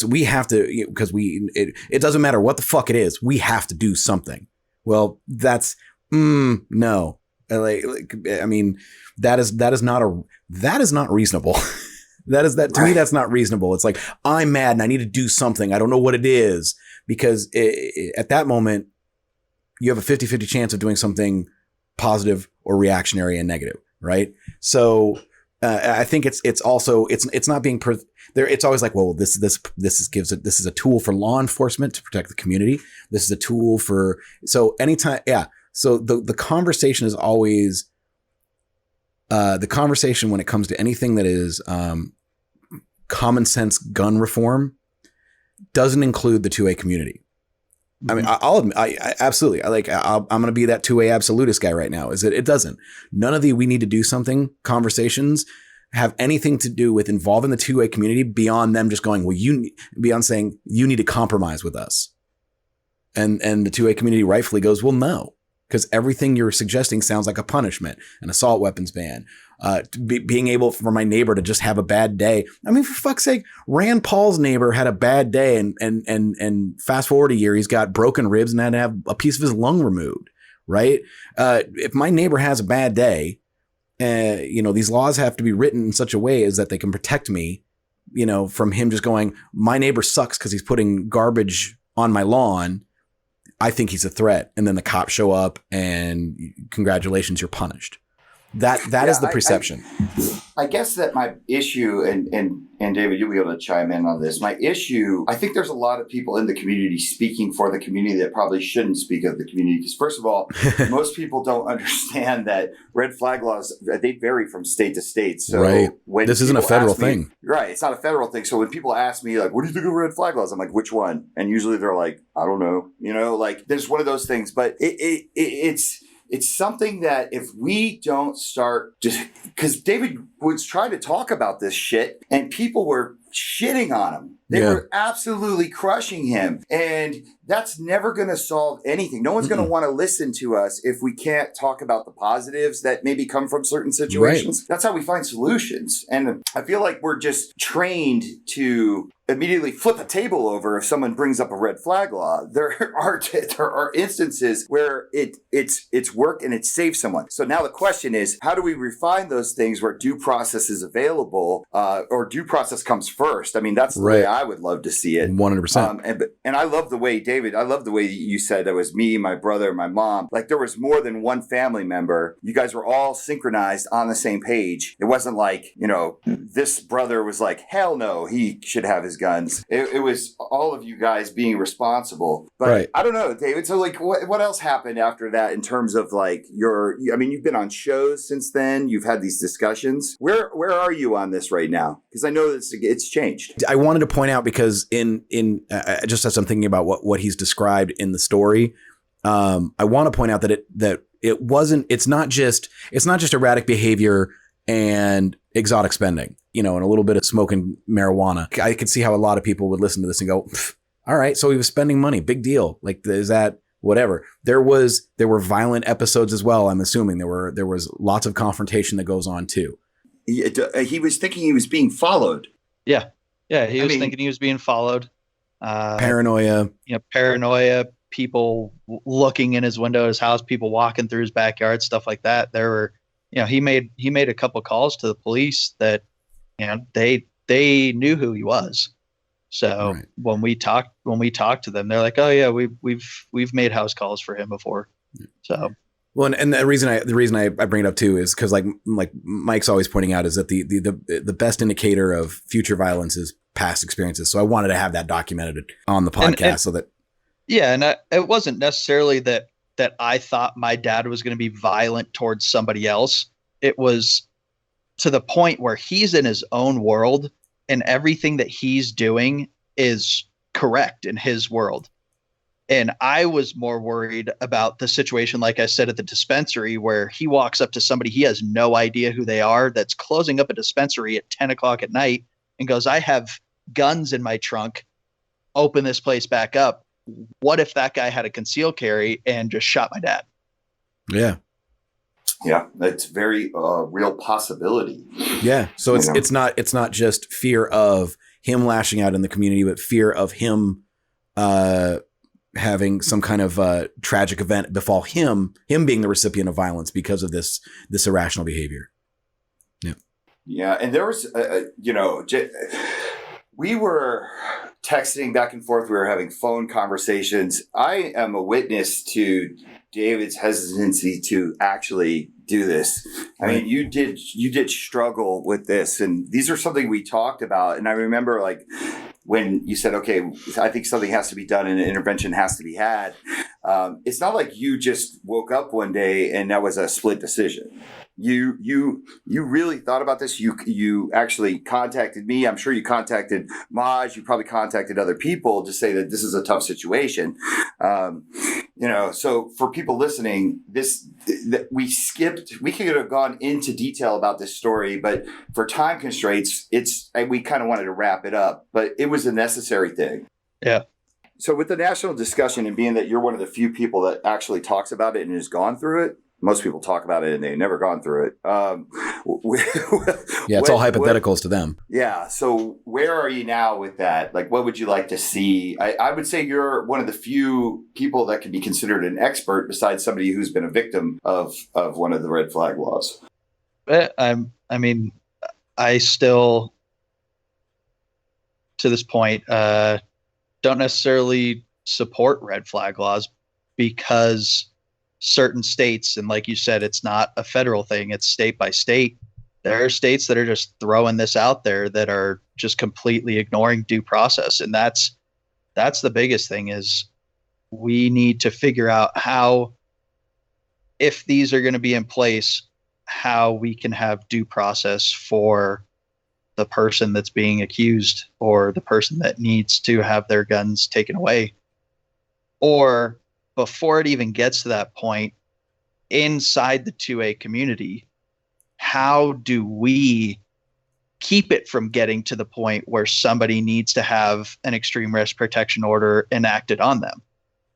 we have to, because it doesn't matter what the fuck it is. We have to do something. Well, that's no. I mean, that is not reasonable. To me, that's not reasonable. It's like, I'm mad and I need to do something. I don't know what it is, because at that moment you have a 50-50 chance of doing something positive or reactionary and negative. Right. So, I think it's also, it's not being there. It's always like, well, this is a tool for law enforcement to protect the community. This is a tool so anytime. Yeah. So the conversation is always, the conversation when it comes to anything that is, common sense gun reform doesn't include the 2A community. I mean, I'll admit, I absolutely, I'm going to be that 2A absolutist guy right now. Is that it doesn't. None of the we need to do something conversations have anything to do with involving the 2A community beyond them just going, well, beyond saying you need to compromise with us. And the 2A community rightfully goes, well, no, because everything you're suggesting sounds like a punishment, an assault weapons ban, being able for my neighbor to just have a bad day. I mean, for fuck's sake, Rand Paul's neighbor had a bad day and fast forward a year, he's got broken ribs and had to have a piece of his lung removed. Right. If my neighbor has a bad day, these laws have to be written in such a way as that they can protect me, from him just going, my neighbor sucks because he's putting garbage on my lawn. I think he's a threat. And then the cops show up and congratulations, you're punished. That is the perception. I guess that my issue, and David, you'll be able to chime in on this. My issue, I think there's a lot of people in the community speaking for the community that probably shouldn't speak of the community. Because first of all, most people don't understand that red flag laws, they vary from state to state. So right. When this isn't a federal thing. Right. It's not a federal thing. So when people ask me, like, what do you think of red flag laws? I'm like, which one? And usually they're like, I don't know. There's one of those things. But it's something that if we don't start because David was trying to talk about this shit and people were shitting on him. They were absolutely crushing him. And that's never going to solve anything. No one's going to want to listen to us if we can't talk about the positives that maybe come from certain situations. Right. That's how we find solutions. And I feel like we're just trained to immediately flip a table over if someone brings up a red flag law. There are instances where it's worked and it saves someone. So now the question is, how do we refine those things where due process is available, or due process comes first? I mean, that's the way I would love to see it. 100%. And I love the way, David, I love the way you said that was me, my brother, my mom. Like there was more than one family member. You guys were all synchronized on the same page. It wasn't like, this brother was like, hell no, he should have his guns. It was all of you guys being responsible. But I don't know, David. So like what else happened after that in terms of like you've been on shows since then. You've had these discussions. Where are you on this right now? Because I know it's changed. I wanted to point out because in just as I'm thinking about what he's described in the story, I want to point out that it's not just erratic behavior and exotic spending, and a little bit of smoking marijuana. I could see how a lot of people would listen to this and go, all right, so he was spending money, big deal. Like, is that whatever? There were violent episodes as well. I'm assuming there was lots of confrontation that goes on too. He was thinking he was being followed. Yeah. He was thinking he was being followed. Paranoia. Paranoia. People looking in his window at his house. People walking through his backyard. Stuff like that. There were, he made a couple calls to the police that, they knew who he was. So when we talked to them, they're like, oh yeah, we've made house calls for him before. So. Well, and the reason I bring it up too is because like Mike's always pointing out is that the best indicator of future violence is past experiences. So I wanted to have that documented on the podcast it wasn't necessarily that I thought my dad was going to be violent towards somebody else. It was to the point where he's in his own world and everything that he's doing is correct in his world. And I was more worried about the situation, like I said, at the dispensary, where he walks up to somebody he has no idea who they are that's closing up a dispensary at 10 o'clock at night and goes, I have guns in my trunk. Open this place back up. What if that guy had a concealed carry and just shot my dad? Yeah. Yeah, that's very real possibility. Yeah. So it's not just fear of him lashing out in the community, but fear of him having some kind of tragic event befall him being the recipient of violence because of this irrational behavior. Yeah. Yeah. And there was, we were texting back and forth. We were having phone conversations. I am a witness to David's hesitancy to actually do this. I mean, you did struggle with this, and these are something we talked about. And I remember like when you said, okay, I think something has to be done and an intervention has to be had. It's not like you just woke up one day and that was a split decision. You really thought about this. You actually contacted me. I'm sure you contacted Maj. You probably contacted other people to say that this is a tough situation. So for people listening, we could have gone into detail about this story, but for time constraints, we kind of wanted to wrap it up, but it was a necessary thing. Yeah. So with the national discussion and being that you're one of the few people that actually talks about it and has gone through it, most people talk about it and they've never gone through it. It's all hypotheticals to them. Yeah. So where are you now with that? Like, what would you like to see? I would say you're one of the few people that can be considered an expert besides somebody who's been a victim of one of the red flag laws. I still, to this point, don't necessarily support red flag laws because certain states, and like you said, it's not a federal thing, it's state by state. There are states that are just throwing this out there that are just completely ignoring due process. And that's the biggest thing is we need to figure out how, if these are going to be in place, how we can have due process for the person that's being accused or the person that needs to have their guns taken away. Or before it even gets to that point, inside the 2A community, how do we keep it from getting to the point where somebody needs to have an extreme risk protection order enacted on them?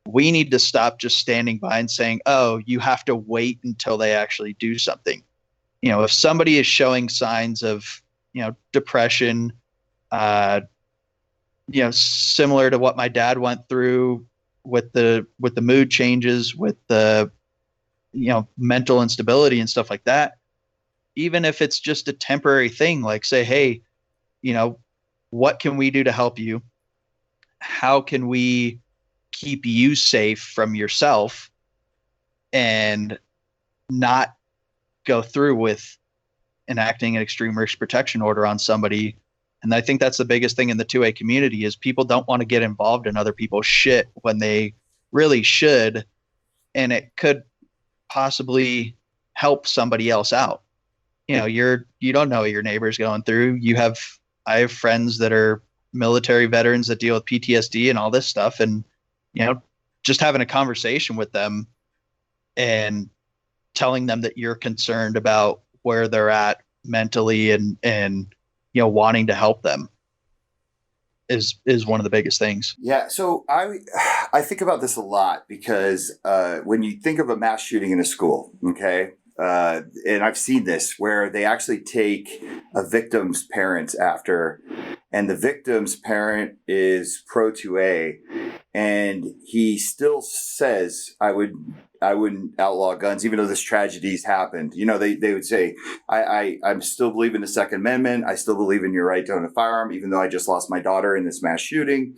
We need to stop just standing by and saying, oh, you have to wait until they actually do something. If somebody is showing signs of, depression, similar to what my dad went through with the mood changes, with the, mental instability and stuff like that, even if it's just a temporary thing, like say, hey, what can we do to help you? How can we keep you safe from yourself and not go through with enacting an extreme risk protection order on somebody? And I think that's the biggest thing in the 2A community is people don't want to get involved in other people's shit when they really should. And it could possibly help somebody else out. You don't know what your neighbor's going through. I have friends that are military veterans that deal with PTSD and all this stuff. And, just having a conversation with them and telling them that you're concerned about where they're at mentally and wanting to help them is one of the biggest things. Yeah. So I think about this a lot because when you think of a mass shooting in a school, okay, and I've seen this where they actually take a victim's parents after, and the victim's parent is pro 2A, and he still says, I wouldn't outlaw guns, even though this tragedy's happened. They would say, I'm still believe in the Second Amendment. I still believe in your right to own a firearm, even though I just lost my daughter in this mass shooting.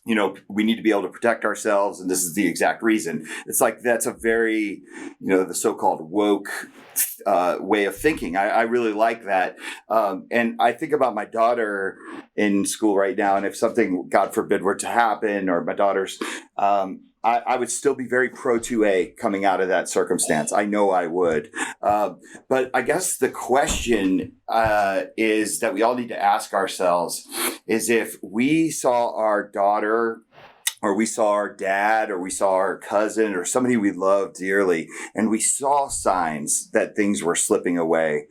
We need to be able to protect ourselves. And this is the exact reason. It's like, that's a very, the so-called woke way of thinking. I really like that. And I think about my daughter in school right now. And if something, God forbid, were to happen, or my daughter's, I would still be very pro 2A coming out of that circumstance. I know I would. But I guess the question is that we all need to ask ourselves is if we saw our daughter, or we saw our dad, or we saw our cousin, or somebody we love dearly, and we saw signs that things were slipping away,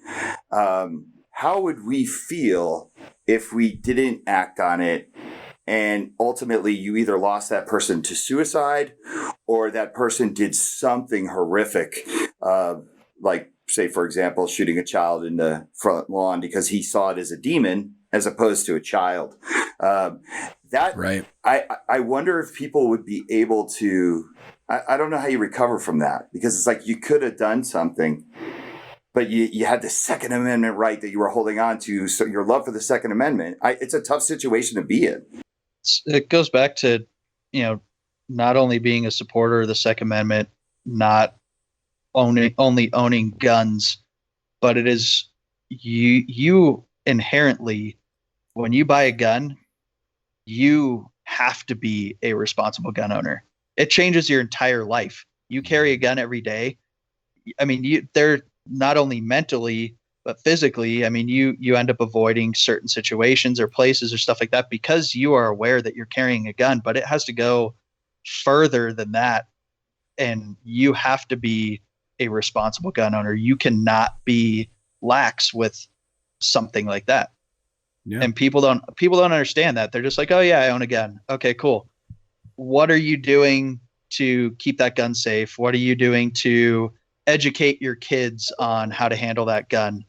how would we feel if we didn't act on it? And ultimately, you either lost that person to suicide, or that person did something horrific, like, say, for example, shooting a child in the front lawn because he saw it as a demon as opposed to a child. That Right. I wonder if people would be able to. I don't know how you recover from that, because it's like you could have done something, but you had the Second Amendment right that you were holding on to. So your love for the Second Amendment, it's a tough situation to be in. It goes back to, not only being a supporter of the Second Amendment, not only owning guns, but it is you inherently, when you buy a gun, you have to be a responsible gun owner. It changes your entire life. You carry a gun every day. I mean, they're not only mentally but physically. I mean, you end up avoiding certain situations or places or stuff like that because you are aware that you're carrying a gun. But it has to go further than that, and you have to be a responsible gun owner. You cannot be lax with something like that. Yeah. And people don't understand that. They're just like, oh yeah, I own a gun. Okay, cool. What are you doing to keep that gun safe? What are you doing to educate your kids on how to handle that gun?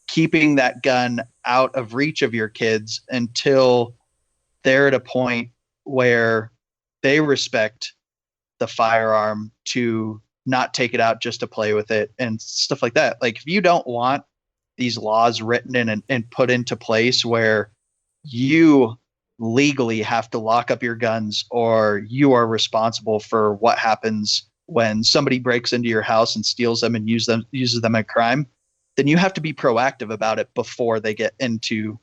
Keeping that gun out of reach of your kids until they're at a point where they respect the firearm, to not take it out just to play with it and stuff like that. Like, if you don't want these laws written in and put into place where you legally have to lock up your guns, or you are responsible for what happens when somebody breaks into your house and steals them and uses them in crime, then you have to be proactive about it before they get into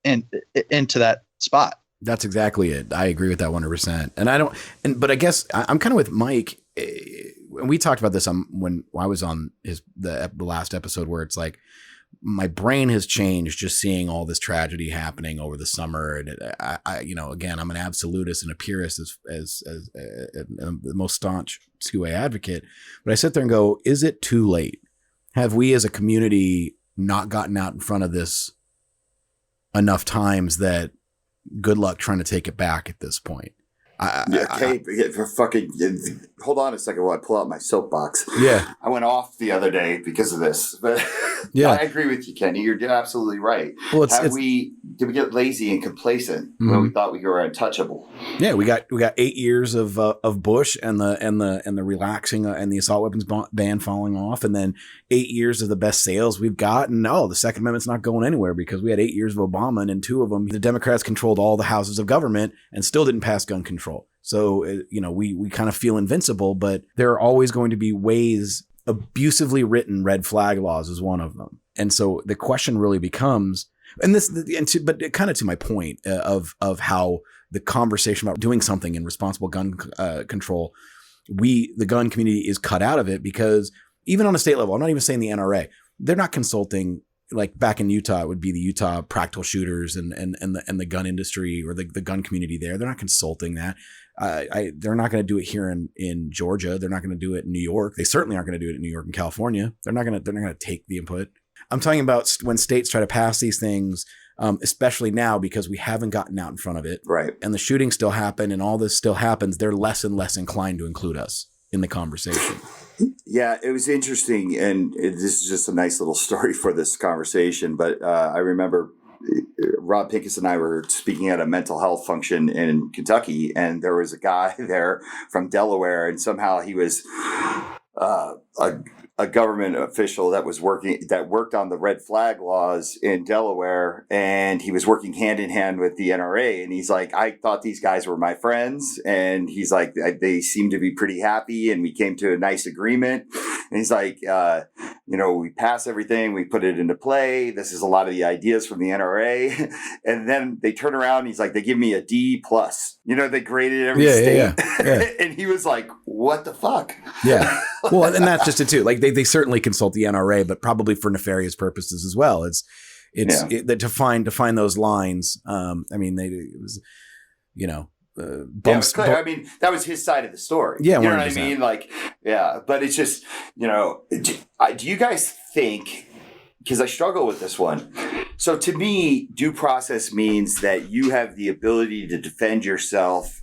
that spot. That's exactly it. I agree with that 100%. But I guess I'm kind of with Mike. And we talked about this when I was on the last episode, where it's like, my brain has changed just seeing all this tragedy happening over the summer. And again, I'm an absolutist and a purist as the most staunch two-way advocate. But I sit there and go, is it too late? Have we as a community not gotten out in front of this enough times that good luck trying to take it back at this point? Hold on a second while I pull out my soapbox. Yeah. I went off the other day because of this, but yeah, I agree with you, Kenny. You're absolutely right. Well, did we get lazy and complacent when we thought we were untouchable? Yeah, we got 8 years of Bush and the relaxing and the assault weapons ban falling off, and then 8 years of the best sales we've got. And the Second Amendment's not going anywhere because we had 8 years of Obama, and in 2 of them, the Democrats controlled all the houses of government and still didn't pass gun control. So, we kind of feel invincible, but there are always going to be ways. Abusively written red flag laws is one of them. And so the question really becomes, but kind of to my point of how the conversation about doing something in responsible gun control, the gun community is cut out of it, because even on a state level, I'm not even saying the NRA, they're not consulting. Like back in Utah, it would be the Utah practical shooters and the gun industry, or the gun community there. They're not consulting that. They're not going to do it here in Georgia. They're not going to do it in New York. They certainly aren't going to do it in New York and California. They're not going to take the input. I'm talking about when states try to pass these things, especially now, because we haven't gotten out in front of it. Right. And the shootings still happen and all this still happens. They're less and less inclined to include us in the conversation. Yeah, it was interesting, and this is just a nice little story for this conversation. But I remember Rob Pincus and I were speaking at a mental health function in Kentucky, and there was a guy there from Delaware, and somehow he was a government official that worked on the red flag laws in Delaware, and he was working hand in hand with the NRA. And he's like, I thought these guys were my friends, and he's like, they seem to be pretty happy, and we came to a nice agreement. And he's like, we pass everything, we put it into play. This is a lot of the ideas from the NRA, and then they turn around. And he's like, they give me a D+. They graded every state, yeah. And he was like, what the fuck? Yeah. Well, and that's just it too. Like they certainly consult the NRA, but probably for nefarious purposes as well. To find those lines. It was, bumps. I mean, that was his side of the story. Yeah, you know what I mean? Like, yeah, but it's just, do you guys think? Because I struggle with this one. So to me, due process means that you have the ability to defend yourself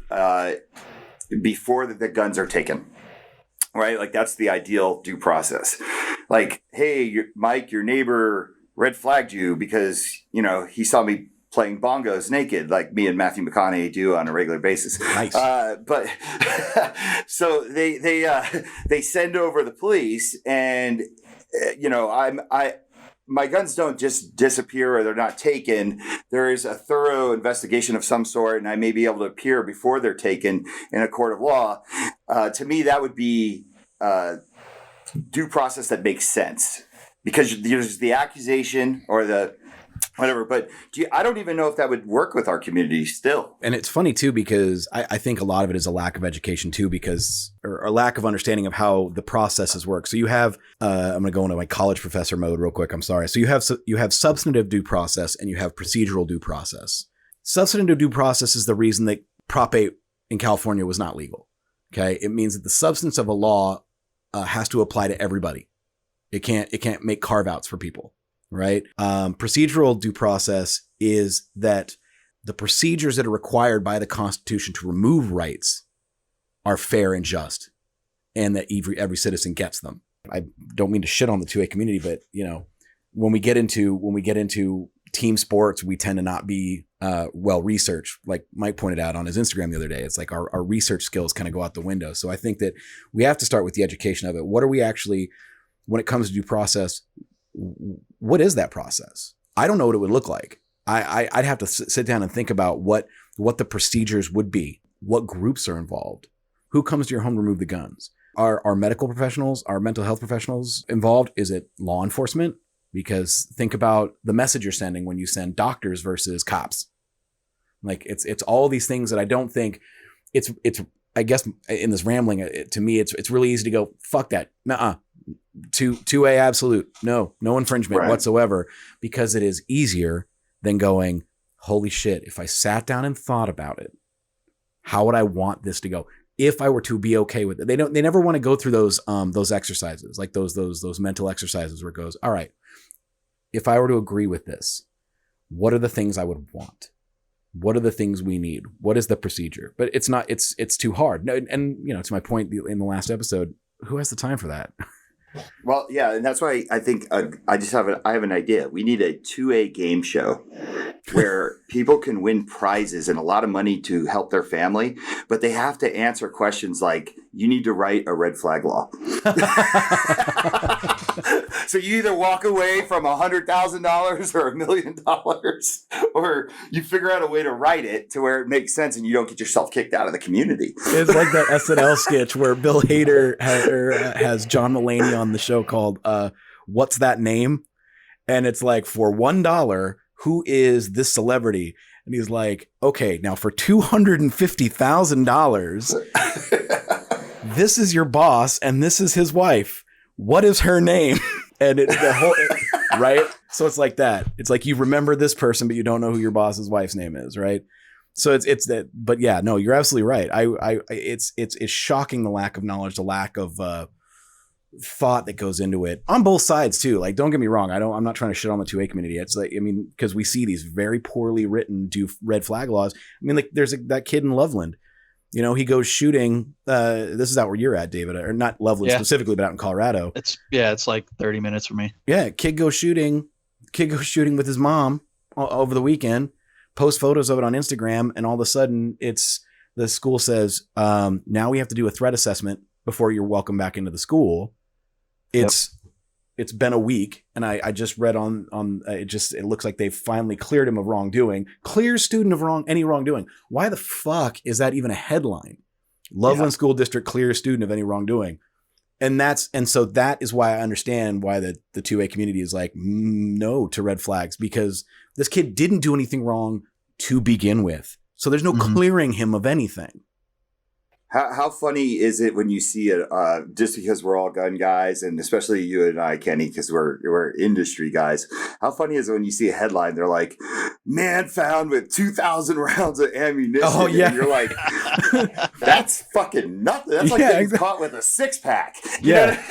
before the guns are taken. Right? Like, that's the ideal due process. Like, hey, Mike, your neighbor red flagged you because, he saw me playing bongos naked like me and Matthew McConaughey do on a regular basis. Nice. But so they send over the police, and my guns don't just disappear or they're not taken. There is a thorough investigation of some sort, and I may be able to appear before they're taken in a court of law. To me, that would be due process that makes sense, because there's the accusation or the whatever. But I don't even know if that would work with our community still. And it's funny too, because I think a lot of it is a lack of education too, or a lack of understanding of how the processes work. So you have, I'm going to go into my college professor mode real quick. I'm sorry. So you have substantive due process and you have procedural due process. Substantive due process is the reason that Prop 8 in California was not legal. Okay. It means that the substance of a law has to apply to everybody. It can't make carve outs for people. Right. Procedural due process is that the procedures that are required by the Constitution to remove rights are fair and just, and that every citizen gets them. I don't mean to shit on the 2A community, but when we get into team sports, we tend to not be well researched. Like Mike pointed out on his Instagram the other day, it's like our research skills kind of go out the window. So I think that we have to start with the education of it. What are we actually, when it comes to due process, what is that process? I don't know what it would look like. I'd have to sit down and think about what the procedures would be. What groups are involved? Who comes to your home to remove the guns? Are medical professionals, are mental health professionals involved? Is it law enforcement? Because think about the message you're sending when you send doctors versus cops. Like it's all these things that I don't think it's I guess in this rambling, to me, it's really easy to go, fuck that. Nuh-uh. 2A absolute. No infringement whatsoever, because it is easier than going, holy shit, if I sat down and thought about it, how would I want this to go? If I were to be okay with it. They never want to go through those exercises, like those mental exercises where it goes, all right, if I were to agree with this, what are the things I would want? What are the things we need? What is the procedure? But it's not, it's too hard. And to my point in the last episode, who has the time for that? Well, yeah, and that's why I think I have an idea. We need a 2A game show where people can win prizes and a lot of money to help their family, but they have to answer questions like, you need to write a red flag law. So you either walk away from $100,000 or $1 million, or you figure out a way to write it to where it makes sense and you don't get yourself kicked out of the community. It's like that SNL sketch where Bill Hader has John Mulaney on the show called What's That Name? And it's like, for $1, who is this celebrity? And he's like, okay, now for $250,000, this is your boss and this is his wife. What is her name? And right? So it's like that. It's like you remember this person, but you don't know who your boss's wife's name is, right? So it's that. But yeah, no, you're absolutely right. It's shocking, the lack of knowledge, the lack of thought that goes into it on both sides too. Like, don't get me wrong. I'm not trying to shit on the 2A community. It's like, because we see these very poorly written red flag laws. Like there's that kid in Loveland. He goes shooting. This is out where you're at, David, or not Loveland specifically, but out in Colorado. It's like 30 minutes from me. Yeah, kid goes shooting with his mom over the weekend. Post photos of it on Instagram, and all of a sudden, the school says, now we have to do a threat assessment before you're welcome back into the school. It's been a week, and I just read on it looks like they've finally cleared him of wrongdoing. Clear student of any wrongdoing. Why the fuck is that even a headline? Loveland School District clears student of any wrongdoing. And so that is why I understand why the 2A community is like, no to red flags, because this kid didn't do anything wrong to begin with. So there's no clearing him of anything. How funny is it when you see it, just because we're all gun guys, and especially you and I, Kenny, because we're industry guys. How funny is it when you see a headline, they're like, man found with 2,000 rounds of ammunition. Oh, yeah. And you're like, that's fucking nothing. That's like getting caught with a 6-pack. Yeah.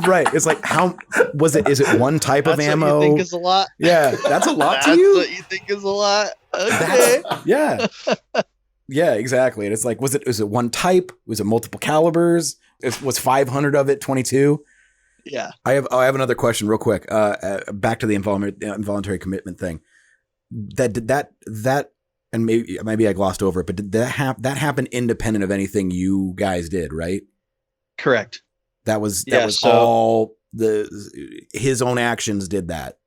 Right. It's like, how was it? Is it one type of ammo? That's what you think is a lot? Yeah. That's a lot to you? That's what you think is a lot? Okay. Yeah. Yeah, exactly. And it's like, was it one type? Was it multiple calibers? Was 500 of it 22? Yeah. I have another question real quick. Back to the involuntary commitment thing. That and maybe I glossed over it, but did that happen independent of anything you guys did, right? Correct. That was so, all his own actions did that.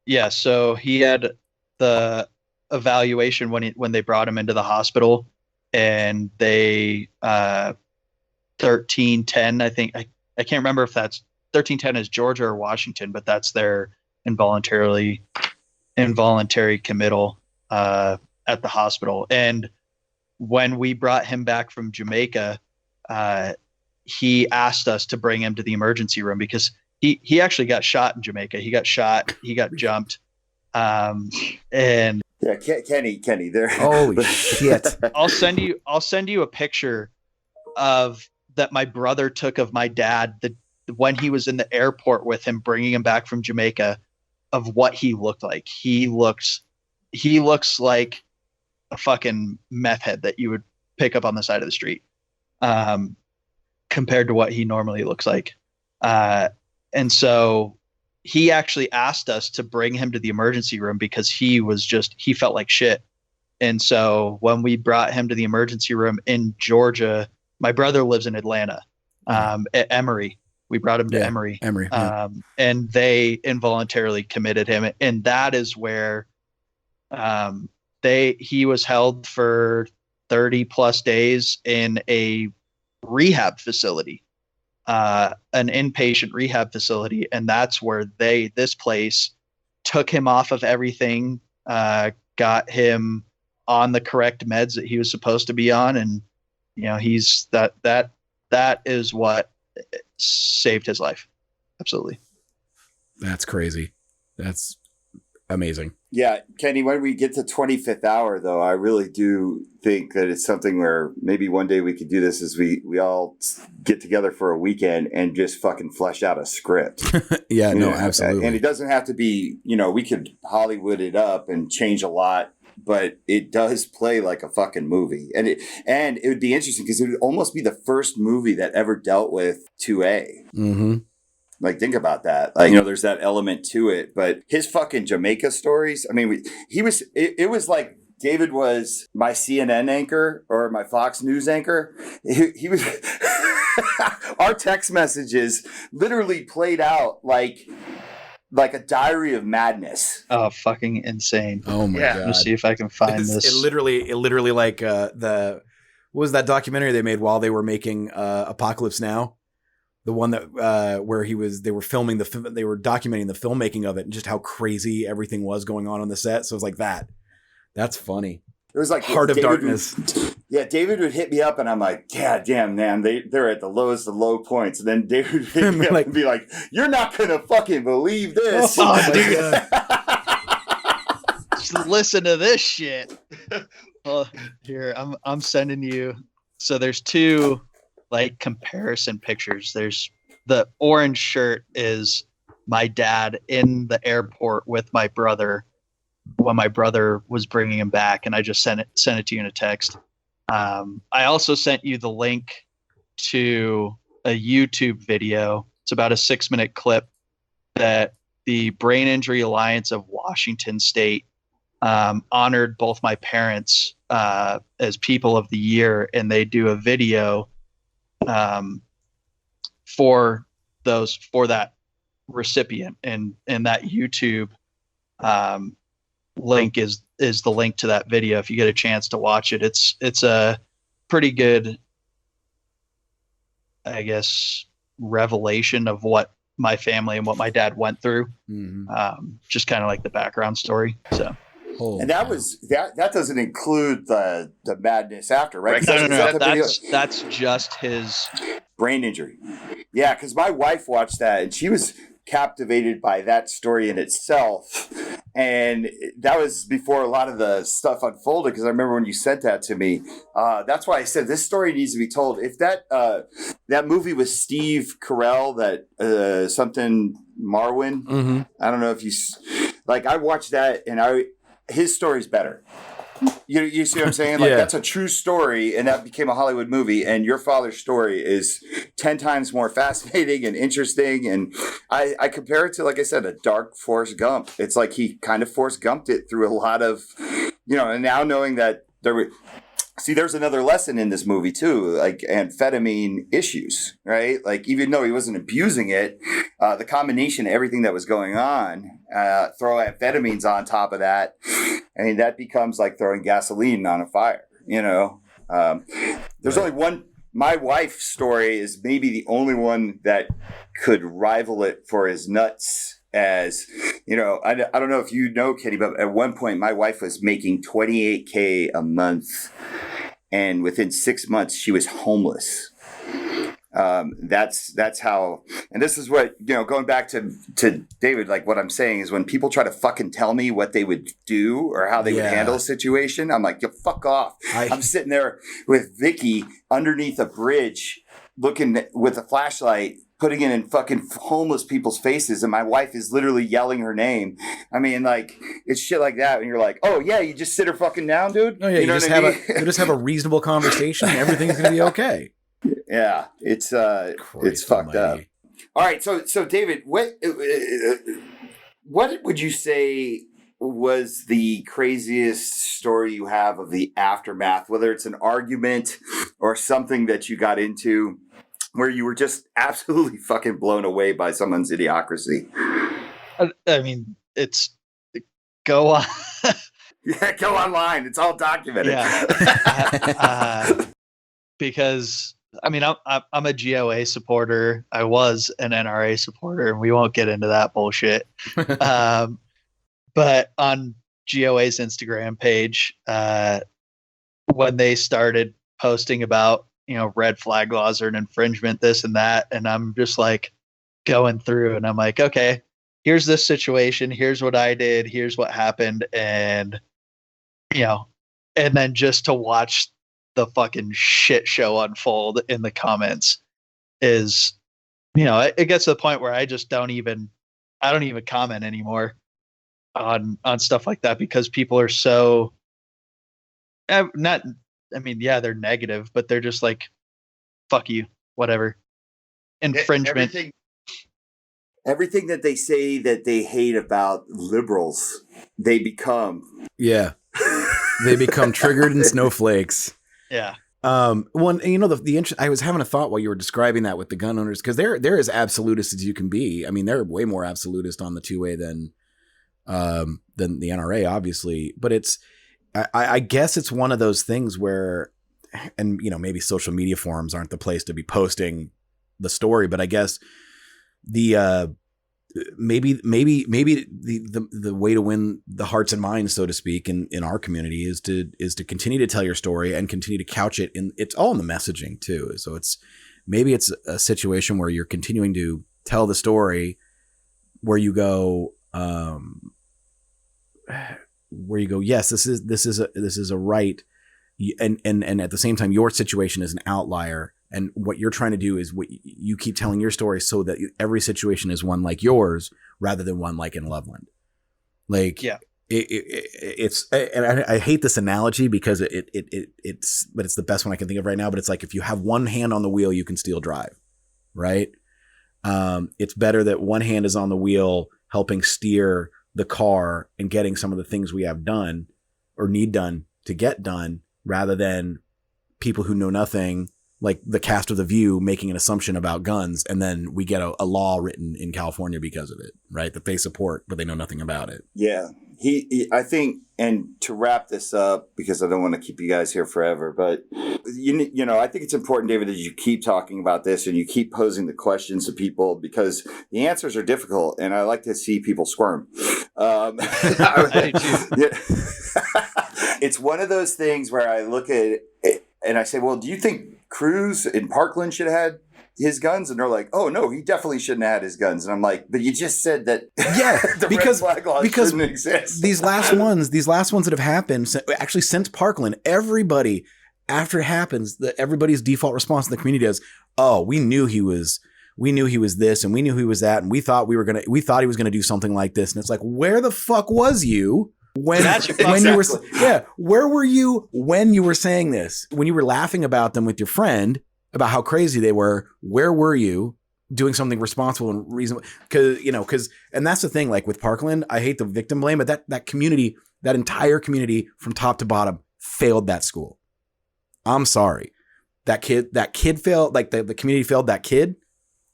Yeah. So he had the evaluation when they brought him into the hospital, and they 1310. I think I can't remember if that's 1310 is Georgia or Washington, but that's their involuntary committal at the hospital. And when we brought him back from Jamaica, he asked us to bring him to the emergency room because he actually got shot in Jamaica. He got jumped. And yeah, Kenny, there. Holy shit! I'll send you a picture of that my brother took of my dad when he was in the airport with him, bringing him back from Jamaica, of what he looked like. He looks like a fucking meth head that you would pick up on the side of the street, compared to what he normally looks like. And so he actually asked us to bring him to the emergency room because he felt like shit. And so when we brought him to the emergency room in Georgia, my brother lives in Atlanta, at Emory. We brought him to Emory. Yeah. And they involuntarily committed him. And that is where he was held for 30 plus days in a rehab facility, an inpatient rehab facility. And that's where this place took him off of everything, got him on the correct meds that he was supposed to be on. And, he's that is what saved his life. Absolutely. That's crazy. That's amazing. Yeah, Kenny, when we get to 25th hour, though, I really do think that it's something where maybe one day we could do this as we all get together for a weekend and just fucking flesh out a script. Yeah, no, absolutely. And it doesn't have to be, we could Hollywood it up and change a lot, but it does play like a fucking movie. And it would be interesting because it would almost be the first movie that ever dealt with 2A. Mm-hmm. Like, think about that. Like, there's that element to it. But his fucking Jamaica stories, I mean, it was like David was my CNN anchor or my Fox News anchor. He was, our text messages literally played out like a diary of madness. Oh, fucking insane. Oh my God. Let me see if I can find this. It literally like what was that documentary they made while they were making Apocalypse Now? The one that where they were filming they were documenting the filmmaking of it and just how crazy everything was going on the set. So it was like that. That's funny. It was like Heart of Darkness. David would hit me up and I'm like, God damn, man, they're at the lowest of low points. And then David would hit me up and be like, you're not going to fucking believe this. Oh, dude. Just listen to this shit. Well, here, I'm sending you. So there's two comparison pictures. There's the orange shirt is my dad in the airport with my brother when my brother was bringing him back, and I just sent it to you in a text. I also sent you the link to a YouTube video. It's about a 6-minute clip that the Brain Injury Alliance of Washington State honored both my parents as People of the Year, and they do a video for that recipient, and that YouTube link is the link to that video. If you get a chance to watch it, it's a pretty good, I guess, revelation of what my family and what my dad went through. Mm-hmm. Just kind of like the background story. So. And that doesn't include the madness after, right? No. That's just his brain injury. Yeah, because my wife watched that and she was captivated by that story in itself. And that was before a lot of the stuff unfolded, because I remember when you sent that to me. That's why I said this story needs to be told. If that movie with Steve Carell, that something Marwin, I don't know if you I watched that and his story's better. You see what I'm saying? Like, Yeah. that's a true story, and that became a Hollywood movie, and your father's story is 10 times more fascinating and interesting. And I compare it to, like I said, a dark Forrest Gump. It's like he kind of Forrest Gumped it through a lot of, and now knowing that there's another lesson in this movie too, like amphetamine issues, right? Like, even though he wasn't abusing it, the combination of everything that was going on, throw amphetamines on top of that. I mean, that becomes like throwing gasoline on a fire, There's only one. My wife's story is maybe the only one that could rival it for his nuts. As I don't know if you know, Kitty, but at one point my wife was making $28,000 a month, and within 6 months she was homeless. That's how, and this is what, going back to David, like, what I'm saying is, when people try to fucking tell me what they would do or how they would handle a situation, I'm like, fuck off. I'm sitting there with Vicky underneath a bridge looking with a flashlight, putting it in fucking homeless people's faces, and my wife is literally yelling her name. I mean, like, it's shit like that, and you're like, oh yeah, you just sit her fucking down, dude. Oh yeah, you just have a reasonable conversation, and everything's gonna be okay. Yeah, it's fucked up. All right, so David, what would you say was the craziest story you have of the aftermath, whether it's an argument or something that you got into where you were just absolutely fucking blown away by someone's idiocracy? I mean, go on. Yeah, go online. It's all documented. Yeah. Because, I mean, I'm a GOA supporter. I was an NRA supporter, and we won't get into that bullshit. But on GOA's Instagram page, when they started posting about, red flag laws are an infringement, this and that, and I'm just like going through, and I'm like, okay, here's this situation, here's what I did, here's what happened, and and then just to watch the fucking shit show unfold in the comments is, it gets to the point where I don't even comment anymore on stuff like that, because people are so not. I mean, yeah, they're negative, but they're just like, fuck you, whatever. Infringement. Everything that they say that they hate about liberals, they become. Yeah. They become triggered and snowflakes. Yeah. I was having a thought while you were describing that with the gun owners, because they're as absolutist as you can be. I mean, they're way more absolutist on the two-way than the NRA, obviously, but I guess it's one of those things where, and maybe social media forums aren't the place to be posting the story, but I guess the maybe the way to win the hearts and minds, so to speak, in our community is to continue to tell your story and continue to couch it it's all in the messaging too. So it's a situation where you're continuing to tell the story where you go, yes, this is a right, and at the same time your situation is an outlier, and what you're trying to do is you keep telling your story so that every situation is one like yours rather than one like in Loveland. Like, yeah, it's, and I hate this analogy because it's the best one I can think of right now. But it's like, if you have one hand on the wheel, you can still drive, right? It's better that one hand is on the wheel helping steer the car and getting some of the things we have done or need done to get done, rather than people who know nothing, like the cast of The View, making an assumption about guns, and then we get a law written in California because of it, right? That they support, but they know nothing about it. Yeah. I think, and to wrap this up, because I don't want to keep you guys here forever, but I think it's important, David, that you keep talking about this and you keep posing the questions to people, because the answers are difficult, and I like to see people squirm. I do too. Yeah. It's one of those things where I look at it and I say, well, do you think Cruz in Parkland should have had his guns? And they're like, oh no, he definitely shouldn't have had his guns. And I'm like, but you just said that. Yeah, because red flag laws shouldn't exist. these last ones that have happened, actually since Parkland, everybody, after it happens, everybody's default response in the community is, oh, we knew he was this, and we knew he was that, and we thought he was gonna do something like this. And it's like, where the fuck was you When That's your when you were Exactly. where were you when you were saying this? When you were laughing about them with your friend about how crazy they were, where were you doing something responsible and reasonable? Because and that's the thing, like with Parkland, I hate the victim blame, but that community, that entire community from top to bottom failed that school. I'm sorry. That kid failed, like the community failed that kid,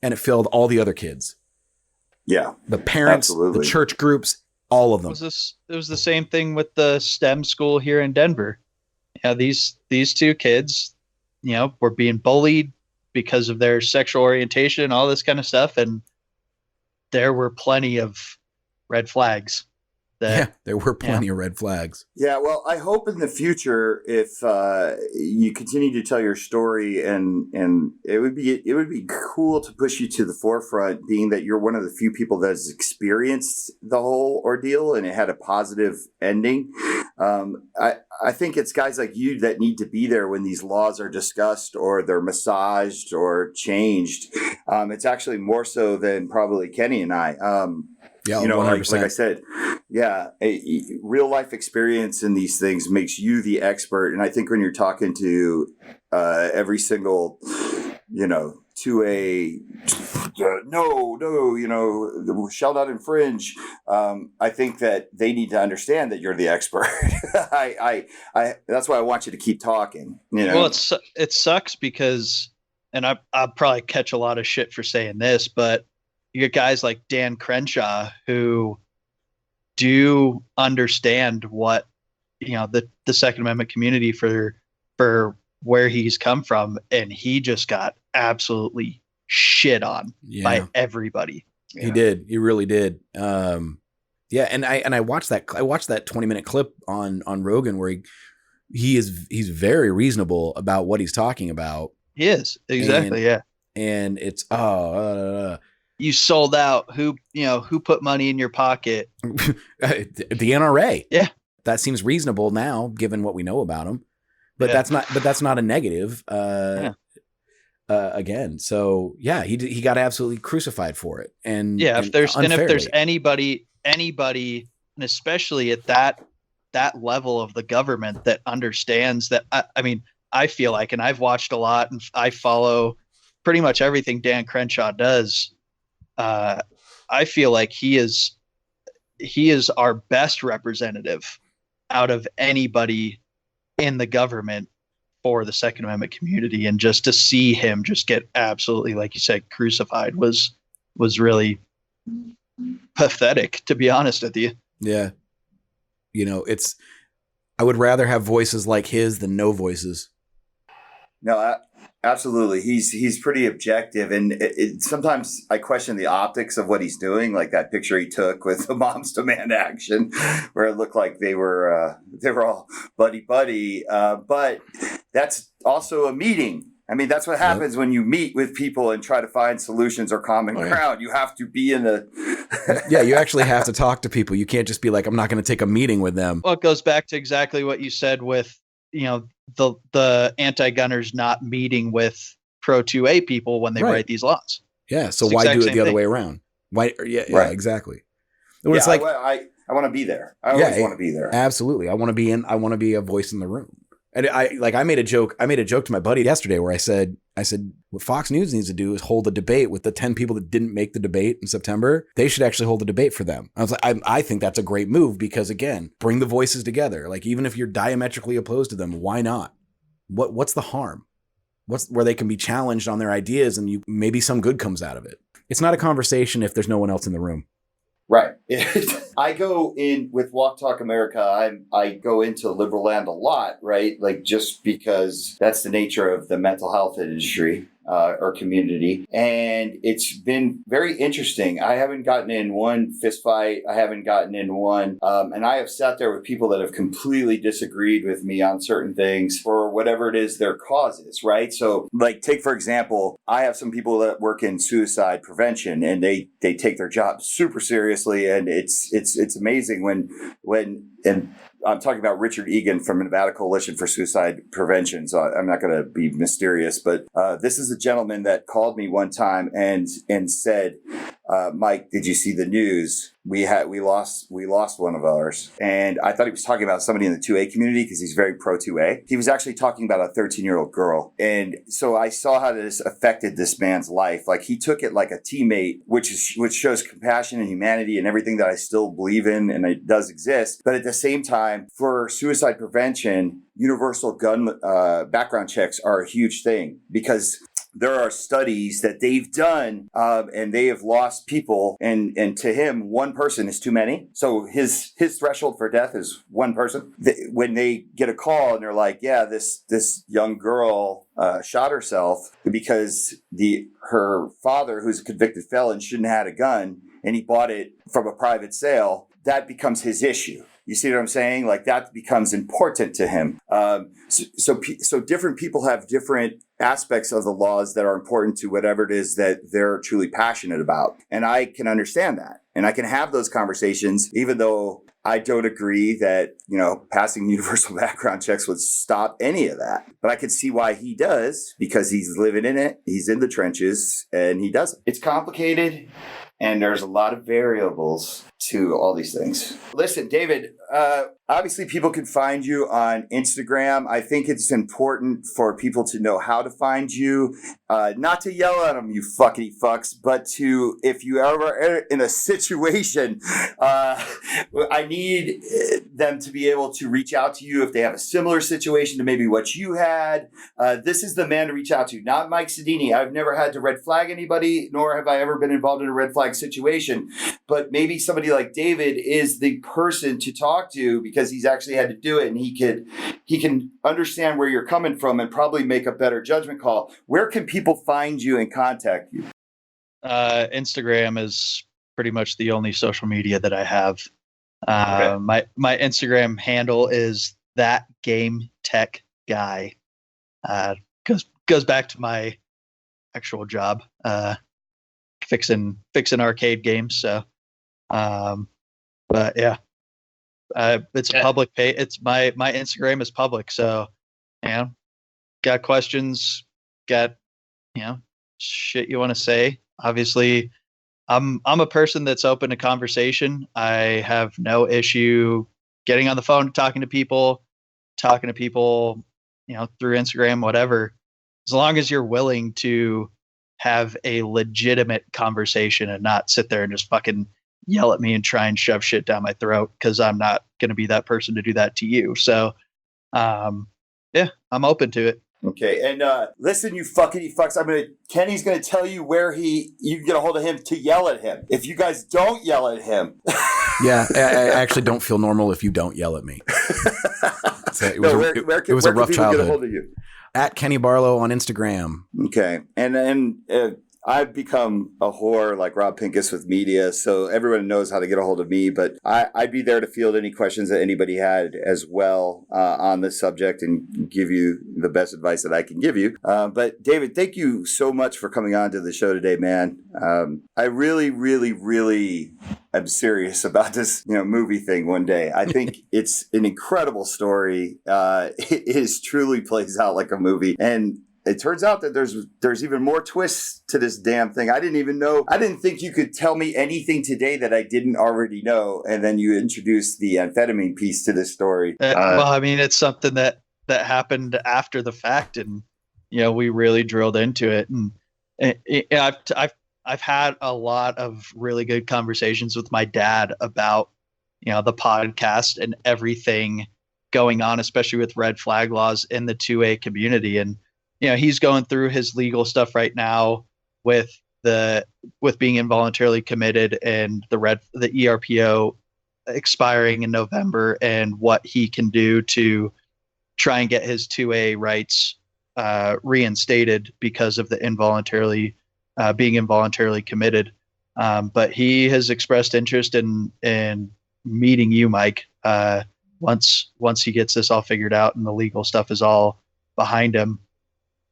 and it failed all the other kids. Yeah. The parents, Absolutely. the church groups, all of them. It was the same thing with the STEM school here in Denver. Yeah, these two kids, were being bullied because of their sexual orientation, all this kind of stuff, and there were plenty of red flags. There were plenty of red flags. Yeah, well, I hope in the future, if you continue to tell your story, and it would be cool to push you to the forefront, being that you're one of the few people that has experienced the whole ordeal and it had a positive ending. I think it's guys like you that need to be there when these laws are discussed or they're massaged or changed. It's actually more so than probably Kenny and I. Yeah, like I said, real life experience in these things makes you the expert. And I think when you're talking to every single, to a shall not infringe. I think that they need to understand that you're the expert. I that's why I want you to keep talking. Well, it sucks because, and I'll probably catch a lot of shit for saying this, but you get guys like Dan Crenshaw who do understand what, the Second Amendment community for where he's come from, and he just got absolutely shit on by everybody. He did. He really did. And I watched that 20-minute clip on Rogan where he's very reasonable about what he's talking about. He is. Exactly. And it's you sold out. Who put money in your pocket? the NRA. Yeah. That seems reasonable now, given what we know about him. But that's not a negative. Again, so he got absolutely crucified for it. And if there's anybody, and especially at that level of the government that understands that, I feel like, and I've watched a lot, and I follow pretty much everything Dan Crenshaw does. I feel like he is our best representative out of anybody in the government for the Second Amendment community. And just to see him just get absolutely, like you said, crucified was really pathetic, to be honest with you. Yeah. I would rather have voices like his than no voices. No, absolutely. He's pretty objective, and sometimes I question the optics of what he's doing, like that picture he took with the Moms Demand Action, where it looked like they were all buddy. But that's also a meeting. That's what happens when you meet with people and try to find solutions or common ground. You have to be in the you actually have to talk to people. You can't just be like, I'm not going to take a meeting with them. Well, it goes back to exactly what you said with, the anti-gunners not meeting with pro-2A people when they write these laws. Yeah. So why do it the other way around? Why? Yeah, exactly. It's like, I want to be there. I always want to be there. Absolutely. I want to be a voice in the room. And I made a joke to my buddy yesterday where I said, what Fox News needs to do is hold a debate with the 10 people that didn't make the debate in September. They should actually hold a debate for them. I was like, I think that's a great move because, again, bring the voices together. Like, even if you're diametrically opposed to them, why not? What's the harm? What's where they can be challenged on their ideas and maybe some good comes out of it. It's not a conversation if there's no one else in the room. Right. I go in with Walk Talk America. I go into liberal land a lot, right? Like, just because that's the nature of the mental health industry or community. And it's been very interesting. I haven't gotten in one fist fight. I haven't gotten in one. And I have sat there with people that have completely disagreed with me on certain things for whatever it is their cause is, right? So, like, take, for example, I have some people that work in suicide prevention, and they take their job super seriously. And it's amazing when I'm talking about Richard Egan from the Nevada Coalition for Suicide Prevention, so I'm not going to be mysterious, but this is a gentleman that called me one time and said, Mike, did you see the news? We lost one of ours. And I thought he was talking about somebody in the 2A community because he's very pro 2A. He was actually talking about a 13-year-old girl. And so I saw how this affected this man's life. Like, he took it like a teammate, which shows compassion and humanity and everything that I still believe in, and it does exist. But at the same time, for suicide prevention, universal gun background checks are a huge thing, because there are studies that they've done, and they have lost people, and to him, one person is too many. So his threshold for death is one person. When they get a call and they're like, yeah, this young girl shot herself because her father, who's a convicted felon, shouldn't have had a gun, and he bought it from a private sale, that becomes his issue. You see what I'm saying? Like, that becomes important to him. So different people have different aspects of the laws that are important to whatever it is that they're truly passionate about. And I can understand that. And I can have those conversations, even though I don't agree that, passing universal background checks would stop any of that. But I can see why he does, because he's living in it. He's in the trenches, and he does it. It's complicated, and there's a lot of variables to all these things. Listen, David, obviously people can find you on Instagram. I think it's important for people to know how to find you, not to yell at them, you fuckity fucks, but to, if you ever in a situation, I need them to be able to reach out to you if they have a similar situation to maybe what you had. This is the man to reach out to, not Mike Sodini. I've never had to red flag anybody, nor have I ever been involved in a red flag situation, but maybe somebody like David is the person to talk to, because he's actually had to do it, and he can understand where you're coming from and probably make a better judgment call. Where can people find you and contact you? Instagram is pretty much the only social media that I have. Okay. My Instagram handle is that game tech guy. Goes back to my actual job, fixing arcade games. So, but yeah, it's a public page. It's my Instagram is public. So, got questions, got, shit you want to say. Obviously, I'm a person that's open to conversation. I have no issue getting on the phone, talking to people, through Instagram, whatever, as long as you're willing to have a legitimate conversation and not sit there and just fucking yell at me and try and shove shit down my throat, because I'm not going to be that person to do that to you. So, I'm open to it. Okay, and listen, you fuckity fucks. Kenny's gonna tell you where you can get a hold of him to yell at him. If you guys don't yell at him, yeah, I actually don't feel normal if you don't yell at me. It was a rough childhood. Get a hold of you? At Kenny Barlow on Instagram. Okay, and I've become a whore like Rob Pincus with media, so everyone knows how to get a hold of me, but I'd be there to field any questions that anybody had as well on this subject and give you the best advice that I can give you. But David, thank you so much for coming on to the show today, man. I really, really, really am serious about this movie thing one day. I think it's an incredible story. It truly plays out like a movie, and it turns out that there's even more twists to this damn thing. I didn't think you could tell me anything today that I didn't already know. And then you introduced the amphetamine piece to this story. Well, I mean, it's something that happened after the fact, and we really drilled into it. And I've had a lot of really good conversations with my dad about the podcast and everything going on, especially with red flag laws in the 2A community. And he's going through his legal stuff right now with being involuntarily committed and the ERPO expiring in November, and what he can do to try and get his 2A rights reinstated because of the being involuntarily committed. But he has expressed interest in meeting you, Mike, once he gets this all figured out and the legal stuff is all behind him,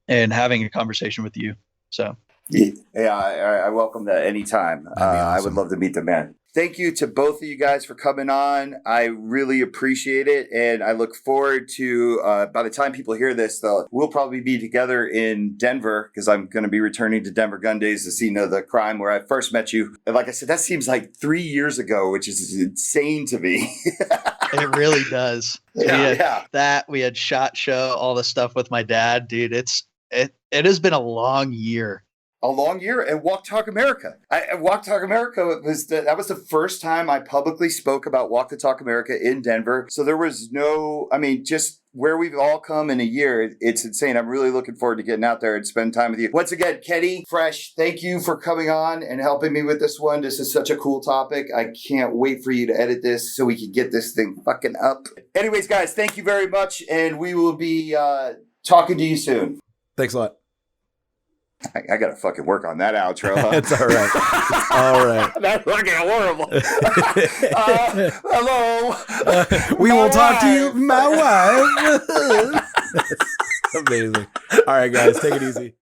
and having a conversation with you. So yeah, I welcome that anytime. Awesome. I would love to meet the man. thank you to both of you guys for coming on. I really appreciate it. And I look forward to, by the time people hear this, we'll probably be together in Denver because I'm going to be returning to Denver Gun Days, the scene of the crime where I first met you. And like I said, that seems like 3 years ago, which is insane to me. It really does. Yeah, We had SHOT Show, all the stuff with my dad, dude. It has been a long year. A long year. And Walk Talk America. Walk Talk America that was the first time I publicly spoke about Walk the Talk America in Denver. So there was just where we've all come in a year. It's insane. I'm really looking forward to getting out there and spend time with you. Once again, Kenny Fresh, thank you for coming on and helping me with this one. This is such a cool topic. I can't wait for you to edit this so we can get this thing fucking up. Anyways, guys, thank you very much. And we will be talking to you soon. Thanks a lot. I got to fucking work on that outro. Huh? It's all right. It's all right. That's fucking horrible. Hello. We will talk to wife. you, my wife. Amazing. All right, guys, take it easy.